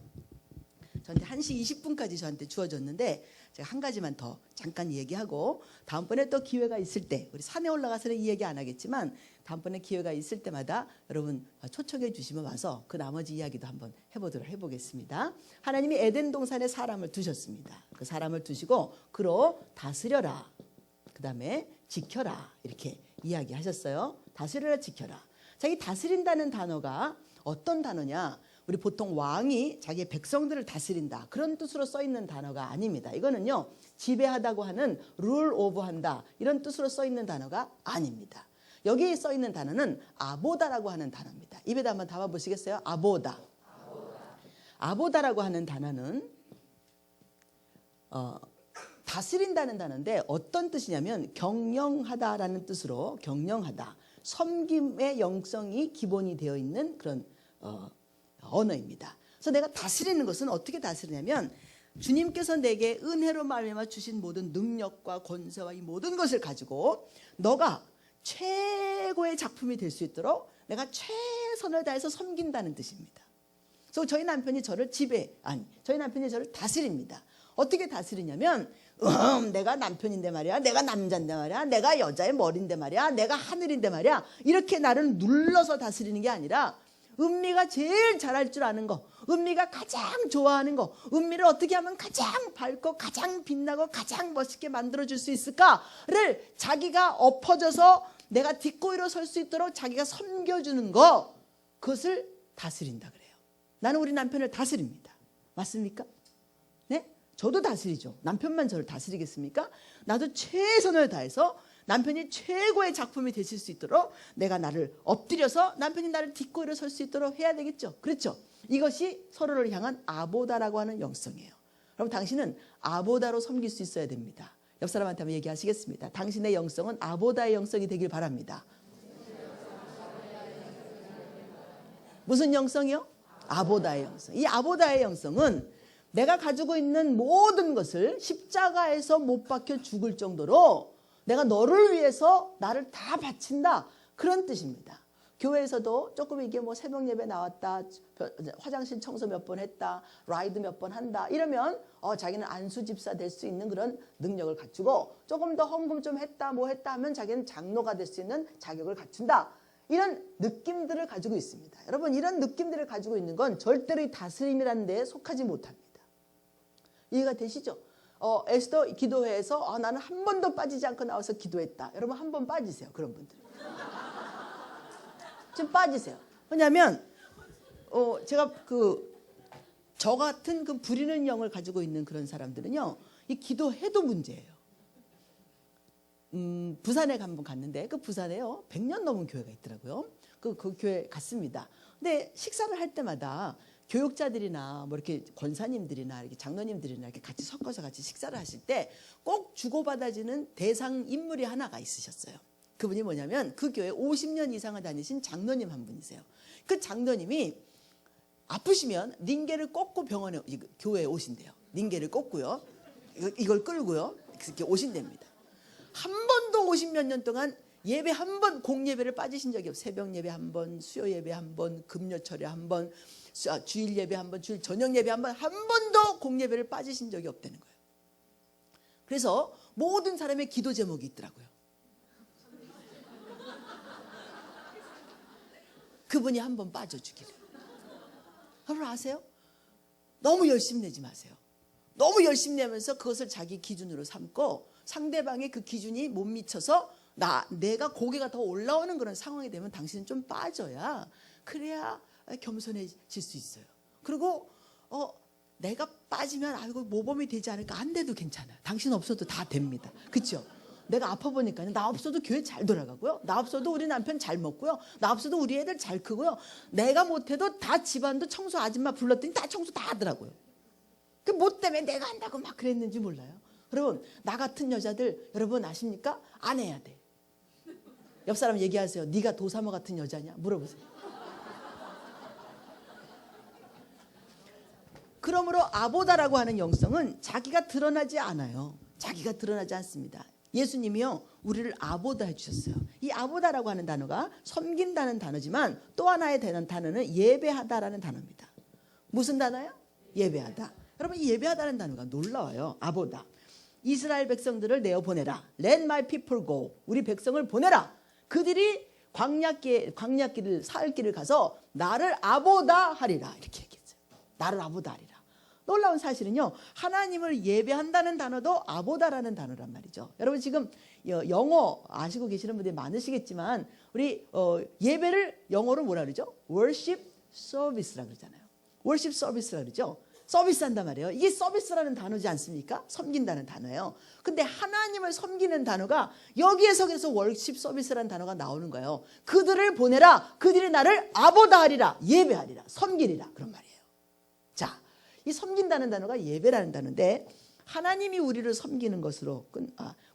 저한테 1시 20분까지 저한테 주어졌는데 제가 한 가지만 더 잠깐 얘기하고 다음번에 또 기회가 있을 때 우리 산에 올라가서는 이 얘기 안 하겠지만 다음번에 기회가 있을 때마다 여러분 초청해 주시면 와서 그 나머지 이야기도 한번 해보겠습니다. 하나님이 에덴 동산에 사람을 두셨습니다. 그 사람을 두시고 그로 다스려라. 그 다음에 지켜라. 이렇게 이야기하셨어요. 다스려라 지켜라. 자, 이 다스린다는 단어가 어떤 단어냐? 우리 보통 왕이 자기의 백성들을 다스린다 그런 뜻으로 써 있는 단어가 아닙니다. 이거는요 지배하다고 하는 룰 오브 한다 이런 뜻으로 써 있는 단어가 아닙니다. 여기에 써 있는 단어는 아보다라고 하는 단어입니다. 입에다 한번 담아 보시겠어요? 아보다. 아보다라고 하는 단어는 다스린다는 단어인데 어떤 뜻이냐면 경영하다라는 뜻으로 경영하다 섬김의 영성이 기본이 되어 있는 그런 언어입니다. 그래서 내가 다스리는 것은 어떻게 다스리냐면 주님께서 내게 은혜로 말미암아 주신 모든 능력과 권세와 이 모든 것을 가지고 너가 최고의 작품이 될 수 있도록 내가 최선을 다해서 섬긴다는 뜻입니다. 그래서 저희 남편이 저를 저희 남편이 저를 다스립니다. 어떻게 다스리냐면 내가 남편인데 말이야, 내가 남자인데 말이야, 내가 여자의 머리인데 말이야, 내가 하늘인데 말이야 이렇게 나를 눌러서 다스리는 게 아니라 은미가 제일 잘할 줄 아는 거, 은미가 가장 좋아하는 거, 은미를 어떻게 하면 가장 밝고 가장 빛나고 가장 멋있게 만들어줄 수 있을까를 자기가 엎어져서 내가 뒷고이로 설 수 있도록 자기가 섬겨주는 거, 그것을 다스린다 그래요. 나는 우리 남편을 다스립니다. 맞습니까? 네? 저도 다스리죠. 남편만 저를 다스리겠습니까? 나도 최선을 다해서 남편이 최고의 작품이 되실 수 있도록 내가 나를 엎드려서 남편이 나를 뒷고이로 설 수 있도록 해야 되겠죠. 그렇죠? 이것이 서로를 향한 아보다라고 하는 영성이에요. 그럼 당신은 아보다로 섬길 수 있어야 됩니다. 옆 사람한테 한번 얘기하시겠습니다. 당신의 영성은 아보다의 영성이 되길 바랍니다. 무슨 영성이요? 아보다의 영성. 이 아보다의 영성은 내가 가지고 있는 모든 것을 십자가에서 못 박혀 죽을 정도로 내가 너를 위해서 나를 다 바친다 그런 뜻입니다. 교회에서도 조금 이게 뭐 새벽 예배 나왔다, 화장실 청소 몇 번 했다, 라이드 몇 번 한다 이러면 자기는 안수 집사 될 수 있는 그런 능력을 갖추고 조금 더 헌금 좀 했다 뭐 했다 하면 자기는 장로가 될 수 있는 자격을 갖춘다. 이런 느낌들을 가지고 있습니다. 여러분 이런 느낌들을 가지고 있는 건 절대로 이 다스림이라는 데에 속하지 못합니다. 이해가 되시죠? 에스더 기도회에서 나는 한 번도 빠지지 않고 나와서 기도했다. 여러분 한 번 빠지세요. 그런 분들. 좀 빠지세요. 왜냐하면 제가 저 같은 그 부리는 영을 가지고 있는 그런 사람들은요. 이 기도해도 문제예요. 부산에 한번 갔는데 그 부산에요. 100년 넘은 교회가 있더라고요. 그 교회 갔습니다. 근데 식사를 할 때마다 교육자들이나 뭐 이렇게 권사님들이나 이렇게 장로님들이나 이렇게 같이 섞어서 같이 식사를 하실 때 꼭 주고받아주는 대상 인물이 하나가 있으셨어요. 그분이 뭐냐면 그 교회 50년 이상을 다니신 장로님 한 분이세요. 그 장로님이 아프시면 링게를 꽂고 병원에 교회에 오신대요. 링게를 꽂고요. 이걸 끌고요. 이렇게 오신답니다. 한 번도 50몇 년 동안 예배 한 번, 공예배를 빠지신 적이 없어요. 새벽 예배 한 번, 수요 예배 한 번, 금요철에 한 번, 주일 예배 한 번, 주일 저녁 예배 한 번, 한 번도 공예배를 빠지신 적이 없다는 거예요. 그래서 모든 사람의 기도 제목이 있더라고요. 그분이 한 번 빠져주기를. 여러분 아세요? 너무 열심내지 마세요. 너무 열심내면서 그것을 자기 기준으로 삼고 상대방의 그 기준이 못 미쳐서 내가 고개가 더 올라오는 그런 상황이 되면 당신은 좀 빠져야, 그래야 겸손해질 수 있어요. 그리고 내가 빠지면 아이고 모범이 되지 않을까, 안 돼도 괜찮아요. 당신 없어도 다 됩니다. 그렇죠? 내가 아파 보니까요, 나 없어도 교회 잘 돌아가고요, 나 없어도 우리 남편 잘 먹고요, 나 없어도 우리 애들 잘 크고요, 내가 못해도 다 집안도 청소 아줌마 불렀더니 다 청소 다 하더라고요. 그 뭐 때문에 내가 한다고 막 그랬는지 몰라요. 여러분 나 같은 여자들 여러분 아십니까? 안 해야 돼. 옆 사람 얘기하세요. 네가 도사모 같은 여자냐? 물어보세요. 그러므로 아보다라고 하는 영성은 자기가 드러나지 않아요. 자기가 드러나지 않습니다. 예수님이요 우리를 아보다 해주셨어요. 이 아보다라고 하는 단어가 섬긴다는 단어지만 또 하나의 단어는 예배하다라는 단어입니다. 무슨 단어요? 예배하다. 여러분 이 예배하다는 단어가 놀라워요. 아보다. 이스라엘 백성들을 내어보내라. Let my people go. 우리 백성을 보내라. 그들이 광야길을 사흘길을 가서 나를 아보다 하리라. 이렇게 얘기했어요. 나를 아보다 하리라. 놀라운 사실은요, 하나님을 예배한다는 단어도 아보다라는 단어란 말이죠. 여러분 지금 영어 아시고 계시는 분들이 많으시겠지만 우리 예배를 영어로 뭐라 그러죠? worship service라고 그러잖아요. worship service라고 그러죠. 서비스 한단 말이에요. 이게 서비스라는 단어지 않습니까? 섬긴다는 단어예요. 근데 하나님을 섬기는 단어가 여기에서 그래서 월십 서비스라는 단어가 나오는 거예요. 그들을 보내라. 그들이 나를 아보다 하리라. 예배하리라. 섬기리라. 그런 말이에요. 자, 이 섬긴다는 단어가 예배라는 단어인데 하나님이 우리를 섬기는 것으로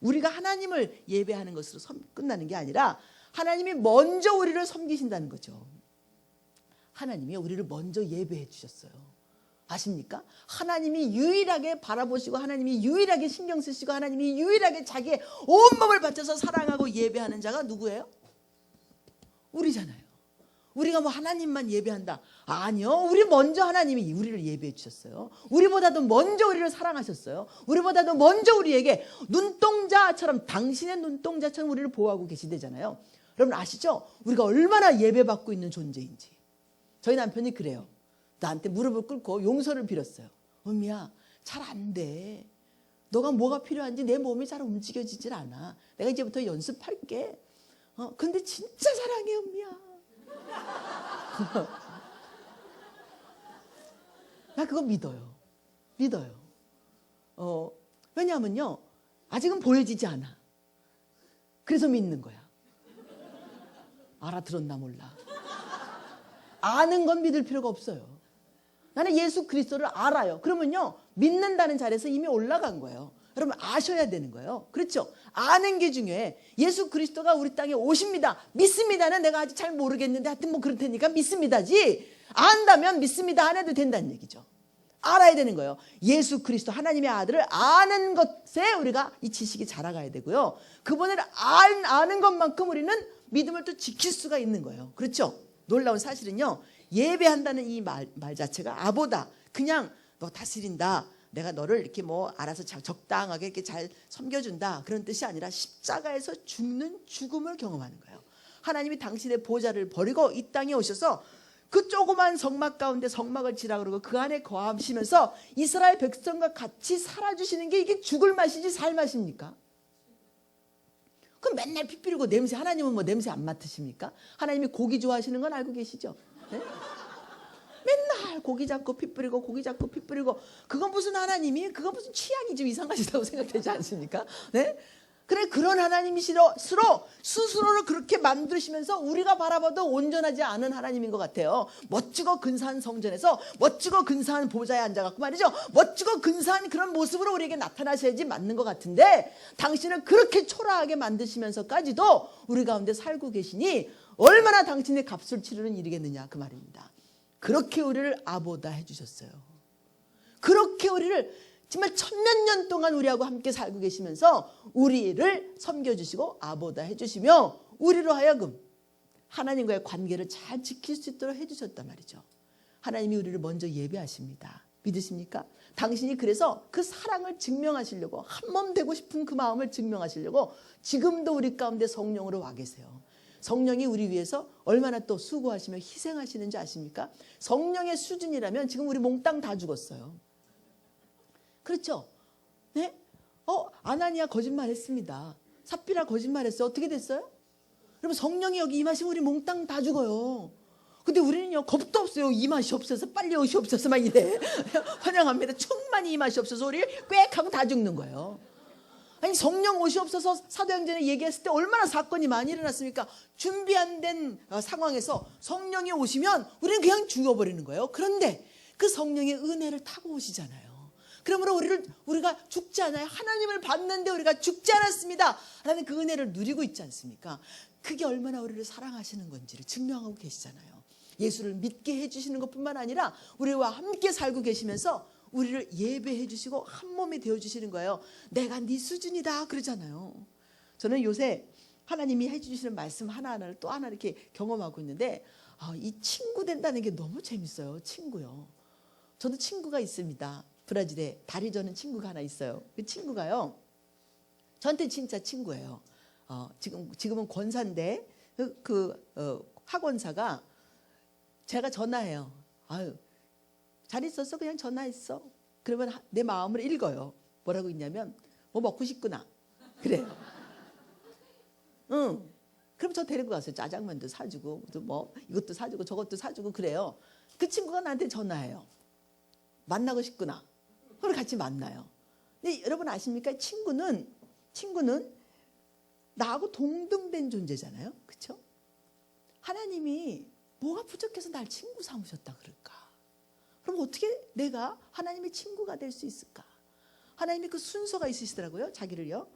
우리가 하나님을 예배하는 것으로 끝나는 게 아니라 하나님이 먼저 우리를 섬기신다는 거죠. 하나님이 우리를 먼저 예배해 주셨어요. 아십니까? 하나님이 유일하게 바라보시고 하나님이 유일하게 신경 쓰시고 하나님이 유일하게 자기의 온몸을 바쳐서 사랑하고 예배하는 자가 누구예요? 우리잖아요. 우리가 뭐 하나님만 예배한다. 아니요. 우리 먼저 하나님이 우리를 예배해 주셨어요. 우리보다도 먼저 우리를 사랑하셨어요. 우리보다도 먼저 우리에게 눈동자처럼 당신의 눈동자처럼 우리를 보호하고 계시대잖아요. 여러분 아시죠? 우리가 얼마나 예배받고 있는 존재인지. 저희 남편이 그래요. 나한테 무릎을 꿇고 용서를 빌었어요. 은미야 잘 안 돼. 너가 뭐가 필요한지 내 몸이 잘 움직여지질 않아. 내가 이제부터 연습할게. 근데 진짜 사랑해 은미야. 나 그거 믿어요. 왜냐하면요 아직은 보여지지 않아. 그래서 믿는 거야. 알아들었나 몰라. 아는 건 믿을 필요가 없어요. 나는 예수 그리스도를 알아요. 그러면요 믿는다는 자리에서 이미 올라간 거예요. 여러분 아셔야 되는 거예요. 그렇죠? 아는 게 중요해. 예수 그리스도가 우리 땅에 오십니다. 믿습니다는 내가 아직 잘 모르겠는데 하여튼 뭐 그렇다니까 믿습니다지. 안다면 믿습니다 안 해도 된다는 얘기죠. 알아야 되는 거예요. 예수 그리스도 하나님의 아들을 아는 것에 우리가 이 지식이 자라가야 되고요. 그분을 아는 것만큼 우리는 믿음을 또 지킬 수가 있는 거예요. 그렇죠? 놀라운 사실은요. 예배한다는 이 말 자체가 아보다 그냥 너 다스린다. 내가 너를 이렇게 뭐 알아서 적당하게 이렇게 잘 섬겨준다. 그런 뜻이 아니라 십자가에서 죽는 죽음을 경험하는 거예요. 하나님이 당신의 보좌를 버리고 이 땅에 오셔서 그 조그만 성막 가운데 성막을 지라 그러고 그 안에 거하시면서 이스라엘 백성과 같이 살아주시는 게 이게 죽을 맛이지 살 맛입니까? 그럼 맨날 피 뿌리고 냄새, 하나님은 뭐 냄새 안 맡으십니까? 하나님이 고기 좋아하시는 건 알고 계시죠? 네? 맨날 고기 잡고 피 뿌리고 고기 잡고 피 뿌리고 그건 무슨 하나님이 그건 무슨 취향이 좀 이상하시다고 생각되지 않습니까? 네? 그래, 그런 하나님이시로 스스로를 그렇게 만드시면서 우리가 바라봐도 온전하지 않은 하나님인 것 같아요. 멋지고 근사한 성전에서 멋지고 근사한 보좌에 앉아갖고 말이죠, 멋지고 근사한 그런 모습으로 우리에게 나타나셔야지 맞는 것 같은데, 당신을 그렇게 초라하게 만드시면서까지도 우리 가운데 살고 계시니 얼마나 당신의 값을 치르는 일이겠느냐, 그 말입니다. 그렇게 우리를 아보다 해주셨어요. 그렇게 우리를 정말 천몇 년 동안 우리하고 함께 살고 계시면서 우리를 섬겨주시고 아보다 해주시며 우리로 하여금 하나님과의 관계를 잘 지킬 수 있도록 해주셨단 말이죠. 하나님이 우리를 먼저 예배하십니다. 믿으십니까? 당신이 그래서 그 사랑을 증명하시려고, 한 몸 되고 싶은 그 마음을 증명하시려고 지금도 우리 가운데 성령으로 와 계세요. 성령이 우리 위해서 얼마나 또 수고하시며 희생하시는지 아십니까? 성령의 수준이라면 지금 우리 몽땅 다 죽었어요. 그렇죠? 네? 아나니아 거짓말했습니다. 삽비라 거짓말했어요. 어떻게 됐어요? 여러분, 성령이 여기 임하시면 우리 몽땅 다 죽어요. 근데 우리는요, 겁도 없어요. 이 맛이 없어서, 빨리 옷이 없어서 막 이래. 환영합니다. 충만히 이 맛이 없어서 우리 꽥 하고 다 죽는 거예요. 아니, 성령 옷이 없어서 사도행전에 얘기했을 때 얼마나 사건이 많이 일어났습니까? 준비 안 된 상황에서 성령이 오시면 우리는 그냥 죽어버리는 거예요. 그런데 그 성령의 은혜를 타고 오시잖아요. 그러므로 우리가 죽지 않아요. 하나님을 봤는데 우리가 죽지 않았습니다 라는 그 은혜를 누리고 있지 않습니까? 그게 얼마나 우리를 사랑하시는 건지를 증명하고 계시잖아요. 예수를 믿게 해주시는 것뿐만 아니라 우리와 함께 살고 계시면서 우리를 예배해 주시고 한 몸이 되어주시는 거예요. 내가 네 수준이다 그러잖아요. 저는 요새 하나님이 해주시는 말씀 하나하나를 또 하나 이렇게 경험하고 있는데, 이 친구 된다는 게 너무 재밌어요. 친구요. 저도 친구가 있습니다. 브라질에 다리 저는 친구가 하나 있어요. 그 친구가요, 저한테 진짜 친구예요. 지금은 권사인데 학원사가 제가 전화해요. 아유, 잘 있었어? 그냥 전화했어. 그러면 내 마음을 읽어요. 뭐라고 있냐면, 뭐 먹고 싶구나. 그래요. 응. 그럼 저 데리고 가서 짜장면도 사주고, 뭐 이것도 사주고 저것도 사주고 그래요. 그 친구가 나한테 전화해요. 만나고 싶구나. 그걸 같이 만나요. 근데 여러분 아십니까? 친구는 나하고 동등된 존재잖아요. 그렇죠? 하나님이 뭐가 부족해서 날 친구 삼으셨다 그럴까? 그럼 어떻게 내가 하나님의 친구가 될 수 있을까? 하나님이 그 순서가 있으시더라고요. 자기를요.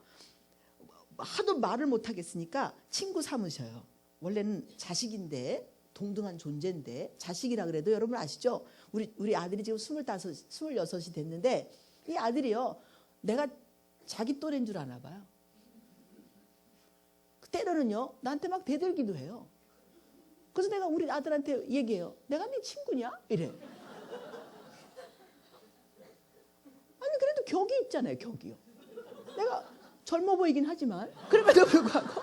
하도 말을 못하겠으니까 친구 삼으셔요. 원래는 자식인데, 동등한 존재인데, 자식이라 그래도 여러분 아시죠? 우리 아들이 지금 25, 26이 됐는데, 이 아들이요, 내가 자기 또래인 줄 아나 봐요. 때로는요, 나한테 막 대들기도 해요. 그래서 내가 우리 아들한테 얘기해요. 내가 네 친구냐? 이래. 아니, 그래도 격이 있잖아요, 격이요. 내가 젊어 보이긴 하지만, 그럼에도 불구하고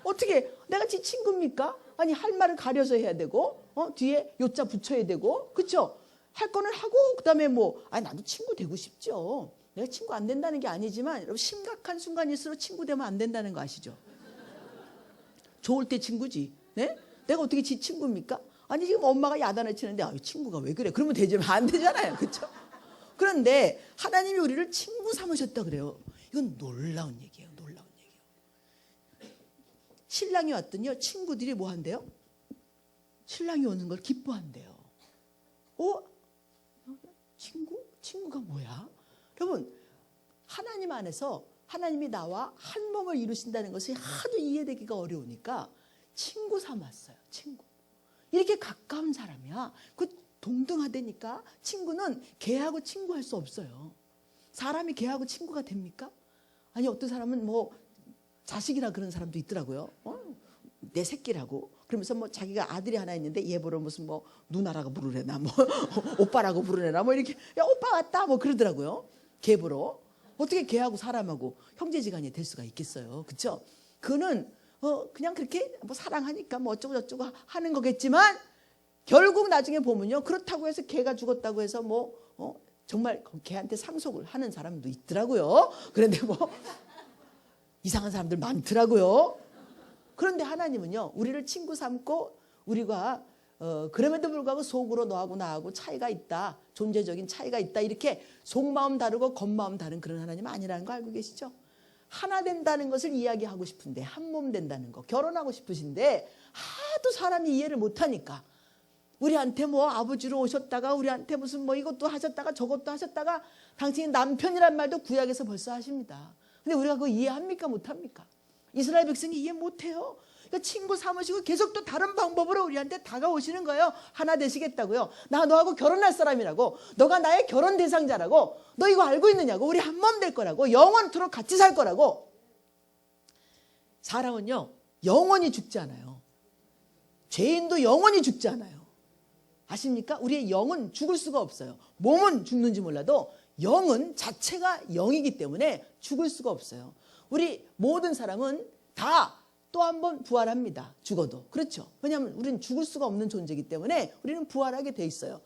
어떻게 내가 지 친구입니까? 아니, 할 말을 가려서 해야 되고, 뒤에 요자 붙여야 되고, 그렇죠? 할 거는 하고, 그다음에 나도 친구 되고 싶죠. 내가 친구 안 된다는 게 아니지만, 여러분, 심각한 순간일수록 친구 되면 안 된다는 거 아시죠? 좋을 때 친구지. 네? 내가 어떻게 지 친구입니까? 아니, 지금 엄마가 야단을 치는데, 친구가 왜 그래? 그러면 되지만 안 되잖아요. 그렇죠? 그런데 하나님이 우리를 친구 삼으셨다 그래요. 이건 놀라운 얘기예요. 놀라운 얘기예요. 신랑이 왔더니요, 친구들이 뭐 한대요? 신랑이 오는 걸 기뻐한대요. 친구가 뭐야? 여러분, 하나님 안에서 하나님이 나와 한 몸을 이루신다는 것이 하도 이해되기가 어려우니까 친구 삼았어요. 친구. 이렇게 가까운 사람이야. 그 동등하다니까. 친구는 개하고 친구할 수 없어요. 사람이 개하고 친구가 됩니까? 아니, 어떤 사람은 자식이라 그런 사람도 있더라고요. 내 새끼라고. 그러면서 자기가 아들이 하나 있는데 얘 보러 무슨 누나라고 부르래나, 오빠라고 부르래나, 이렇게, 야, 오빠 왔다, 그러더라고요. 개 보러. 어떻게 개하고 사람하고 형제지간이 될 수가 있겠어요. 그렇죠? 그는 그냥 그렇게 사랑하니까 어쩌고 저쩌고 하는 거겠지만, 결국 나중에 보면요, 그렇다고 해서 개가 죽었다고 해서 정말 개한테 상속을 하는 사람도 있더라고요. 그런데 이상한 사람들 많더라고요. 그런데 하나님은요, 우리를 친구 삼고 우리가 그럼에도 불구하고 속으로 너하고 나하고 차이가 있다, 존재적인 차이가 있다, 이렇게 속마음 다르고 겉마음 다른 그런 하나님 아니라는 거 알고 계시죠? 하나 된다는 것을 이야기하고 싶은데, 한 몸 된다는 거, 결혼하고 싶으신데 하도 사람이 이해를 못하니까 우리한테 뭐 아버지로 오셨다가 우리한테 무슨 뭐 이것도 하셨다가 저것도 하셨다가 당신이 남편이란 말도 구약에서 벌써 하십니다. 근데 우리가 그거 이해합니까 못합니까? 이스라엘 백성이 이해 못해요. 그러니까 친구 삼으시고 계속 또 다른 방법으로 우리한테 다가오시는 거예요. 하나 되시겠다고요. 나 너하고 결혼할 사람이라고. 너가 나의 결혼 대상자라고. 너 이거 알고 있느냐고. 우리 한 몸 될 거라고. 영원토록 같이 살 거라고. 사람은요 영원히 죽지 않아요. 죄인도 영원히 죽지 않아요. 아십니까? 우리의 영은 죽을 수가 없어요. 몸은 죽는지 몰라도 영은 자체가 영이기 때문에 죽을 수가 없어요. 우리 모든 사람은 다 또 한 번 부활합니다. 죽어도. 그렇죠. 왜냐하면 우리는 죽을 수가 없는 존재이기 때문에 우리는 부활하게 돼 있어요.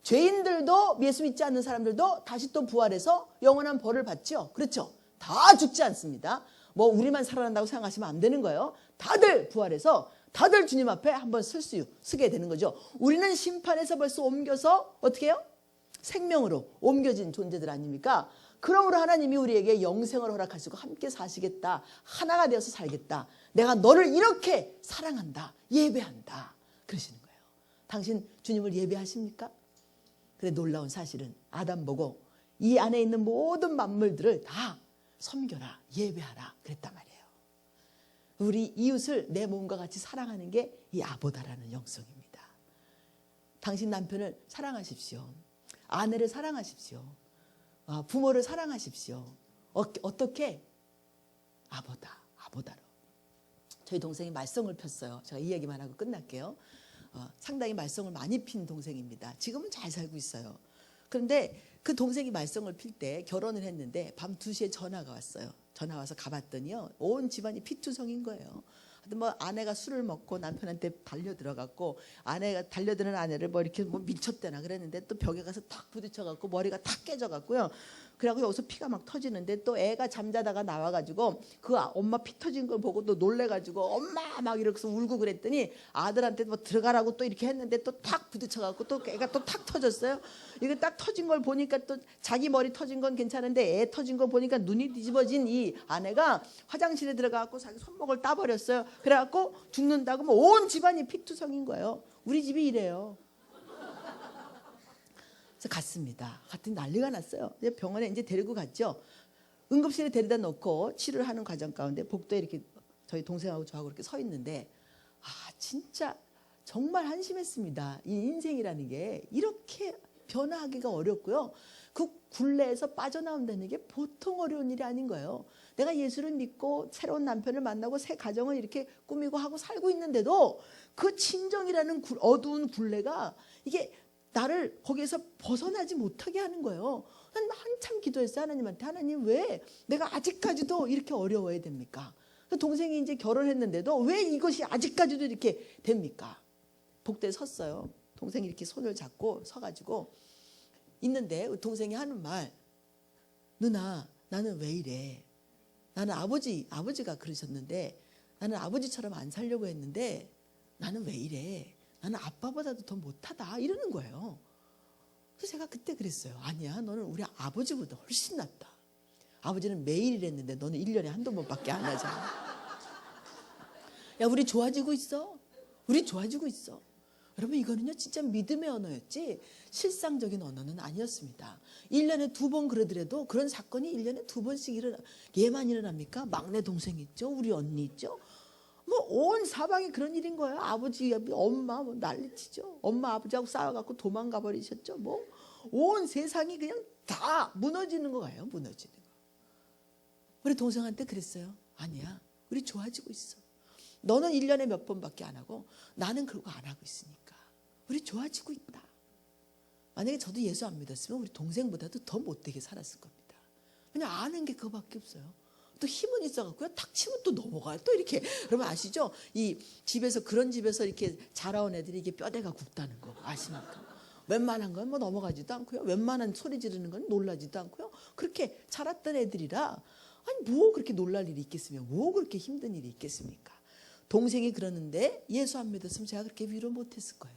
죄인들도, 예수 믿지 않는 사람들도 다시 또 부활해서 영원한 벌을 받죠. 그렇죠. 다 죽지 않습니다. 뭐 우리만 살아난다고 생각하시면 안 되는 거예요. 다들 부활해서 다들 주님 앞에 한번 서게 되는 거죠. 우리는 심판에서 벌써 옮겨서 어떻게 해요? 생명으로 옮겨진 존재들 아닙니까? 그러므로 하나님이 우리에게 영생을 허락하시고 함께 사시겠다. 하나가 되어서 살겠다. 내가 너를 이렇게 사랑한다. 예배한다. 그러시는 거예요. 당신 주님을 예배하십니까? 근데 놀라운 사실은 아담 보고 이 안에 있는 모든 만물들을 다 섬겨라. 예배하라. 그랬단 말이에요. 우리 이웃을 내 몸과 같이 사랑하는 게 이 아보다라는 영성입니다. 당신 남편을 사랑하십시오. 아내를 사랑하십시오. 부모를 사랑하십시오. 어떻게? 아보다로. 저희 동생이 말썽을 폈어요. 제가 이 얘기만 하고 끝날게요. 상당히 말썽을 많이 핀 동생입니다. 지금은 잘 살고 있어요. 그런데 그 동생이 말썽을 필 때 결혼을 했는데 밤 2시에 전화가 왔어요. 전화 와서 가봤더니요. 온 집안이 피투성인 거예요. 뭐 아내가 술을 먹고 남편한테 달려들어갔고 아내가 달려드는 아내를 뭐 이렇게 뭐 미쳤대나 그랬는데 또 벽에 가서 탁 부딪혀갖고 머리가 탁 깨져갖고요. 그래갖고 여기서 피가 막 터지는데 또 애가 잠자다가 나와가지고 그 엄마 피 터진 걸 보고 또 놀래가지고 엄마 막 이렇게 울고 그랬더니 아들한테 뭐 들어가라고 또 이렇게 했는데 또 탁 부딪혀갖고 또 애가 또 탁 터졌어요. 이거 딱 터진 걸 보니까 또 자기 머리 터진 건 괜찮은데 애 터진 거 보니까 눈이 뒤집어진 이 아내가 화장실에 들어가갖고 자기 손목을 따버렸어요. 그래갖고 죽는다고 뭐 온 집안이 피투성인 거예요. 우리 집이 이래요. 그래서 갔습니다. 갔더니 난리가 났어요. 병원에 이제 데리고 갔죠. 응급실에 데려다 놓고 치료를 하는 과정 가운데 복도에 이렇게 저희 동생하고 저하고 이렇게 서 있는데 진짜 정말 한심했습니다. 이 인생이라는 게 이렇게 변화하기가 어렵고요. 그 굴레에서 빠져나온다는 게 보통 어려운 일이 아닌 거예요. 내가 예수를 믿고 새로운 남편을 만나고 새 가정을 이렇게 꾸미고 하고 살고 있는데도 그 친정이라는 어두운 굴레가 이게 나를 거기에서 벗어나지 못하게 하는 거예요. 난 한참 기도했어요. 하나님한테. 하나님 왜 내가 아직까지도 이렇게 어려워야 됩니까? 동생이 이제 결혼했는데도 왜 이것이 아직까지도 이렇게 됩니까? 복도에 섰어요. 동생이 이렇게 손을 잡고 서가지고 있는데 동생이 하는 말, 누나 나는 왜 이래? 나는 아버지가 그러셨는데 나는 아버지처럼 안 살려고 했는데 나는 왜 이래? 나는 아빠보다도 더 못하다 이러는 거예요. 그래서 제가 그때 그랬어요. 아니야, 너는 우리 아버지보다 훨씬 낫다. 아버지는 매일 일했는데 너는 1년에 한두 번밖에 안 하잖아. 야, 우리 좋아지고 있어. 우리 좋아지고 있어. 여러분, 이거는요 진짜 믿음의 언어였지 실상적인 언어는 아니었습니다. 1년에 2번 그러더라도 그런 사건이 1년에 2번씩 얘만 일어납니까? 막내 동생 있죠. 우리 언니 있죠. 뭐 온 사방이 그런 일인 거예요. 아버지, 엄마 뭐 난리치죠. 엄마 아버지하고 싸워갖고 도망가 버리셨죠. 뭐 온 세상이 그냥 다 무너지는 거예요. 무너지는 거. 우리 동생한테 그랬어요. 아니야, 우리 좋아지고 있어. 너는 1년에 몇 번밖에 안 하고 나는 그거 안 하고 있으니까 우리 좋아지고 있다. 만약에 저도 예수 안 믿었으면 우리 동생보다도 더 못되게 살았을 겁니다. 그냥 아는 게 그거밖에 없어요. 또 힘은 있어갖고요. 탁 치면 또 넘어가요. 또 이렇게. 여러분 아시죠? 이 집에서 그런 집에서 이렇게 자라온 애들이 이게 뼈대가 굵다는 거 아십니까? 웬만한 건 뭐 넘어가지도 않고요. 웬만한 소리 지르는 건 놀라지도 않고요. 그렇게 자랐던 애들이라 아니 뭐 그렇게 놀랄 일이 있겠으며 뭐 그렇게 힘든 일이 있겠습니까? 동생이 그러는데 예수 안 믿었으면 제가 그렇게 위로 못했을 거예요.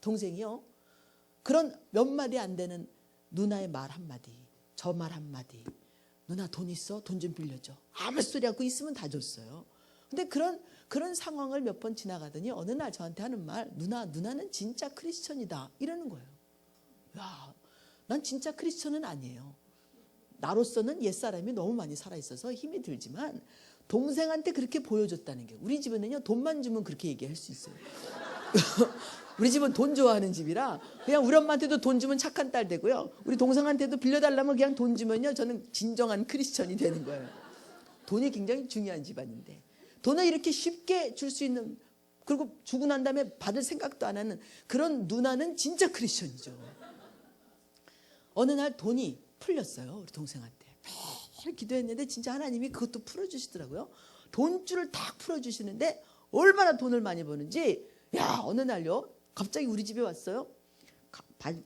동생이요. 그런 몇 마디 안 되는 누나의 말 한마디, 저 말 한마디, 누나 돈 있어? 돈 좀 빌려줘. 아무 소리 하고 있으면 다 줬어요. 근데 그런 상황을 몇 번 지나가더니 어느 날 저한테 하는 말, 누나는 진짜 크리스천이다 이러는 거예요. 야, 난 진짜 크리스천은 아니에요. 나로서는 옛사람이 너무 많이 살아있어서 힘이 들지만 동생한테 그렇게 보여줬다는 게, 우리 집에는요 돈만 주면 그렇게 얘기할 수 있어요. 우리 집은 돈 좋아하는 집이라 그냥 우리 엄마한테도 돈 주면 착한 딸 되고요, 우리 동생한테도 빌려달라면 그냥 돈 주면요 저는 진정한 크리스천이 되는 거예요. 돈이 굉장히 중요한 집안인데 돈을 이렇게 쉽게 줄 수 있는, 그리고 주고 난 다음에 받을 생각도 안 하는 그런 누나는 진짜 크리스천이죠. 어느 날 돈이 풀렸어요, 우리 동생한테. 매일 기도했는데 진짜 하나님이 그것도 풀어주시더라고요. 돈줄을 딱 풀어주시는데 얼마나 돈을 많이 버는지, 야, 어느 날요 갑자기 우리 집에 왔어요.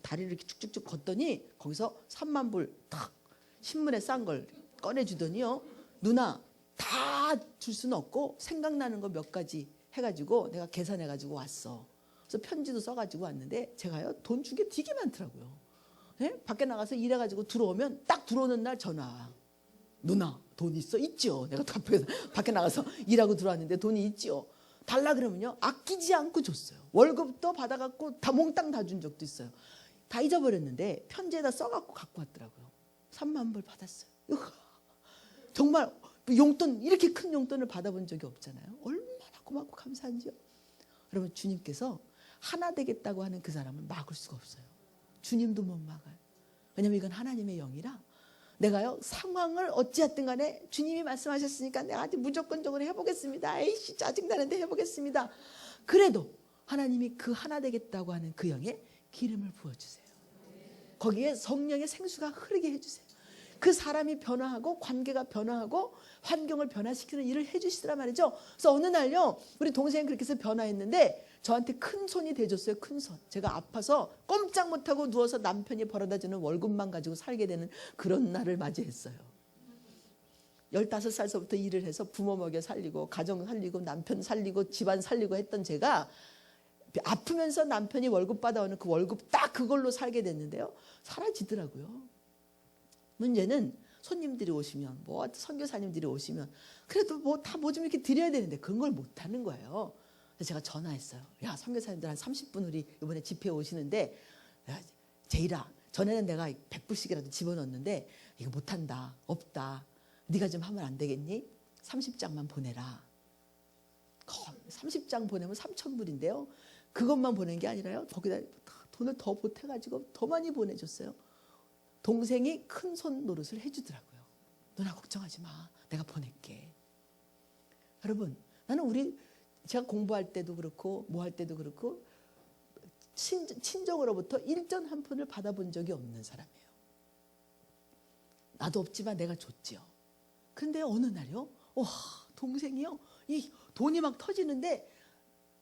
다리를 이렇게 쭉쭉쭉 걷더니 거기서 3만 불 탁 신문에 싼 걸 꺼내주더니요, 누나 다 줄 수는 없고 생각나는 거 몇 가지 해가지고 내가 계산해가지고 왔어. 그래서 편지도 써가지고 왔는데 제가요 돈 준 게 되게 많더라고요. 네? 밖에 나가서 일해가지고 들어오면 딱 들어오는 날 전화. 누나 돈 있어? 있죠. 내가 밖에 나가서 일하고 들어왔는데 돈이 있죠. 달라 그러면요 아끼지 않고 줬어요. 월급도 받아갖고 다 몽땅 다 준 적도 있어요. 다 잊어버렸는데 편지에다 써갖고 갖고 왔더라고요. 3만 불 받았어요. 정말 용돈, 이렇게 큰 용돈을 받아본 적이 없잖아요. 얼마나 고맙고 감사한지요. 여러분, 주님께서 하나 되겠다고 하는 그 사람을 막을 수가 없어요. 주님도 못 막아요. 왜냐하면 이건 하나님의 영이라, 내가요 상황을 어찌했든 간에 주님이 말씀하셨으니까 내가 아주 무조건적으로 해보겠습니다. 에이씨 짜증나는데 해보겠습니다. 그래도 하나님이 그 하나 되겠다고 하는 그 영에 기름을 부어주세요. 거기에 성령의 생수가 흐르게 해주세요. 그 사람이 변화하고 관계가 변화하고 환경을 변화시키는 일을 해주시더라 말이죠. 그래서 어느 날요 우리 동생이 그렇게 해서 변화했는데 저한테 큰 손이 대줬어요. 큰 손. 제가 아파서 꼼짝 못하고 누워서 남편이 벌어다주는 월급만 가지고 살게 되는 그런 날을 맞이했어요. 15살서부터 일을 해서 부모 먹여 살리고 가정 살리고 남편 살리고 집안 살리고 했던 제가 아프면서 남편이 월급 받아오는 그 월급 딱 그걸로 살게 됐는데요, 사라지더라고요. 문제는 손님들이 오시면, 뭐 선교사님들이 오시면 그래도 뭐 다 뭐 좀 이렇게 드려야 되는데 그런 걸 못 하는 거예요. 그래서 제가 전화했어요. 야, 선교사님들 한 30분 우리 이번에 집회 오시는데, 야, 제일아, 전에는 내가 100불씩이라도 집어넣었는데 이거 못한다, 없다, 네가 좀 하면 안 되겠니? 30장만 보내라. 30장 보내면 3,000불인데요 그것만 보낸 게 아니라요, 거기다 돈을 더 보태가지고 더 많이 보내줬어요. 동생이 큰 손 노릇을 해주더라고요. 누나 걱정하지 마, 내가 보낼게. 여러분, 나는 제가 공부할 때도 그렇고 뭐 할 때도 그렇고 친정으로부터 일전 한 푼을 받아본 적이 없는 사람이에요. 나도 없지만 내가 줬지요. 근데 어느 날요, 와, 동생이요 이 돈이 막 터지는데